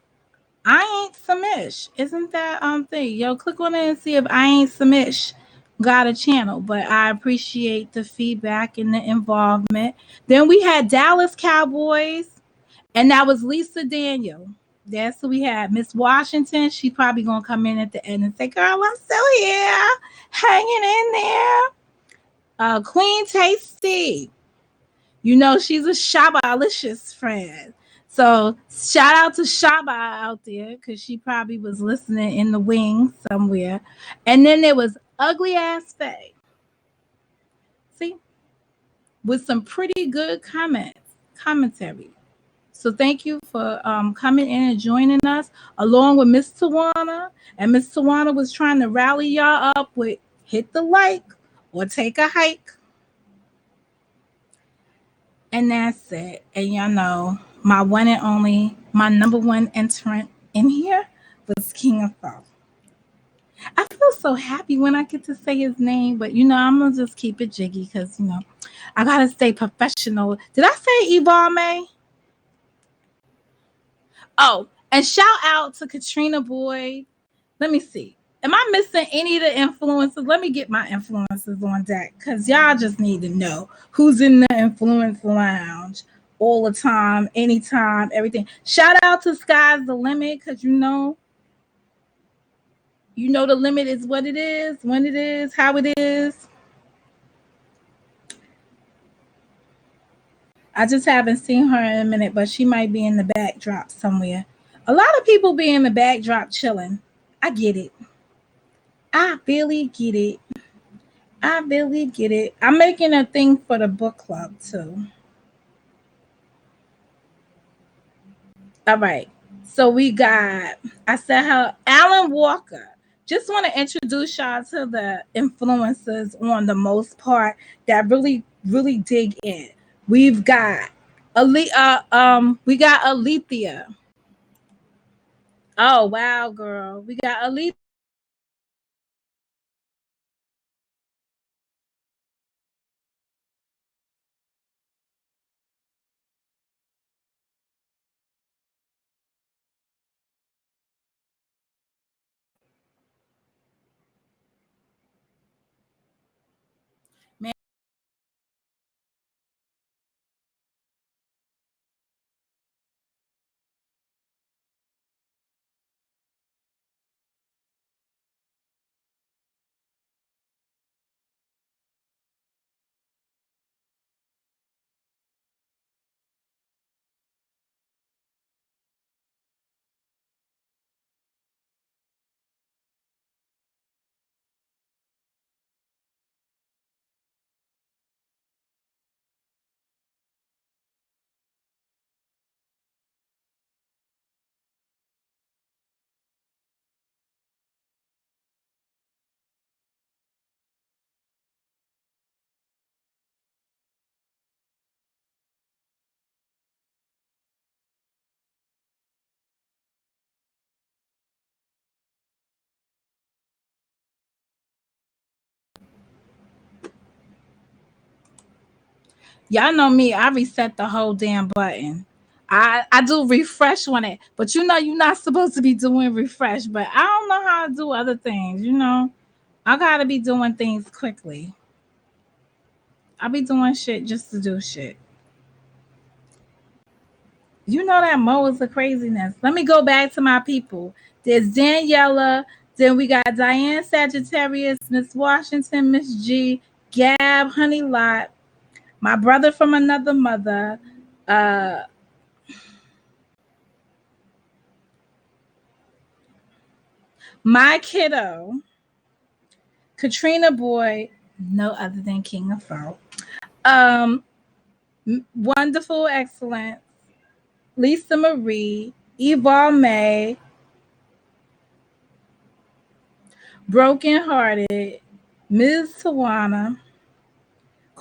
I ain't some ish. Isn't that thing? Yo, click on it and see if I ain't some ish got a channel. But I appreciate the feedback and the involvement. Then we had Dallas Cowboys, and that was Lisa Daniel. That's who we had. Miss Washington, she probably gonna come in at the end and say, "Girl, I'm still here, hanging in there." Queen Tasty, you know she's a Shabalicious friend. So shout out to Shaba out there because she probably was listening in the wings somewhere. And then there was ugly ass Faye. See, with some pretty good commentary. So thank you for coming in and joining us along with Miss Tawana. And Miss Tawana was trying to rally y'all up with hit the like or take a hike. And that's it. And y'all know my one and only, my number one entrant in here was King of Fall. I feel so happy when I get to say his name, but I'm gonna just keep it jiggy because I gotta stay professional. Did I say Ibame? Oh, and shout out to Katrina Boyd. Let me see. Am I missing any of the influencers? Let me get my influencers on deck because y'all just need to know who's in the influence lounge all the time, anytime, everything. Shout out to Sky's the Limit because the limit is what it is, when it is, how it is. I just haven't seen her in a minute, but she might be in the backdrop somewhere. A lot of people be in the backdrop chilling. I get it. I really get it. I really get it. I'm making a thing for the book club too. All right. So we got, I said her, Alan Walker. Just want to introduce y'all to the influencers on the most part that really, really dig in. We've got we got Alethea. Oh wow, girl. We got Alethea. Y'all know me. I reset the whole damn button. I do refresh on it, but you know you're not supposed to be doing refresh. But I don't know how to do other things. You know, I gotta be doing things quickly. I be doing shit just to do shit. You know that Mo is a craziness. Let me go back to my people. There's Daniela. Then we got Diane Sagittarius, Miss Washington, Miss G, Gab, Honey Lot, my brother from another mother, uh, my kiddo, Katrina Boy, no other than King of Folk. Um, Wonderful Excellence, Lisa Marie, Eva May, Broken Hearted, Ms. Tawana,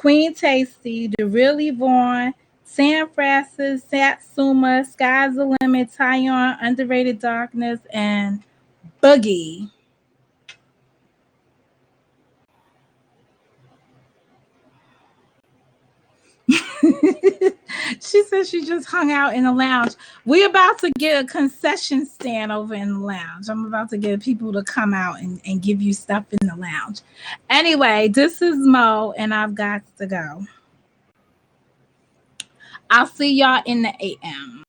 Queen Tasty, The Really Vaughn, Sam Francis, Satsuma, Sky's the Limit, Tyon, Underrated Darkness, and Boogie. She said she just hung out in the lounge. We about to get a concession stand over in the lounge. I'm about to get people to come out and give you stuff in the lounge. Anyway, this is Mo, and I've got to go. I'll see y'all in the AM.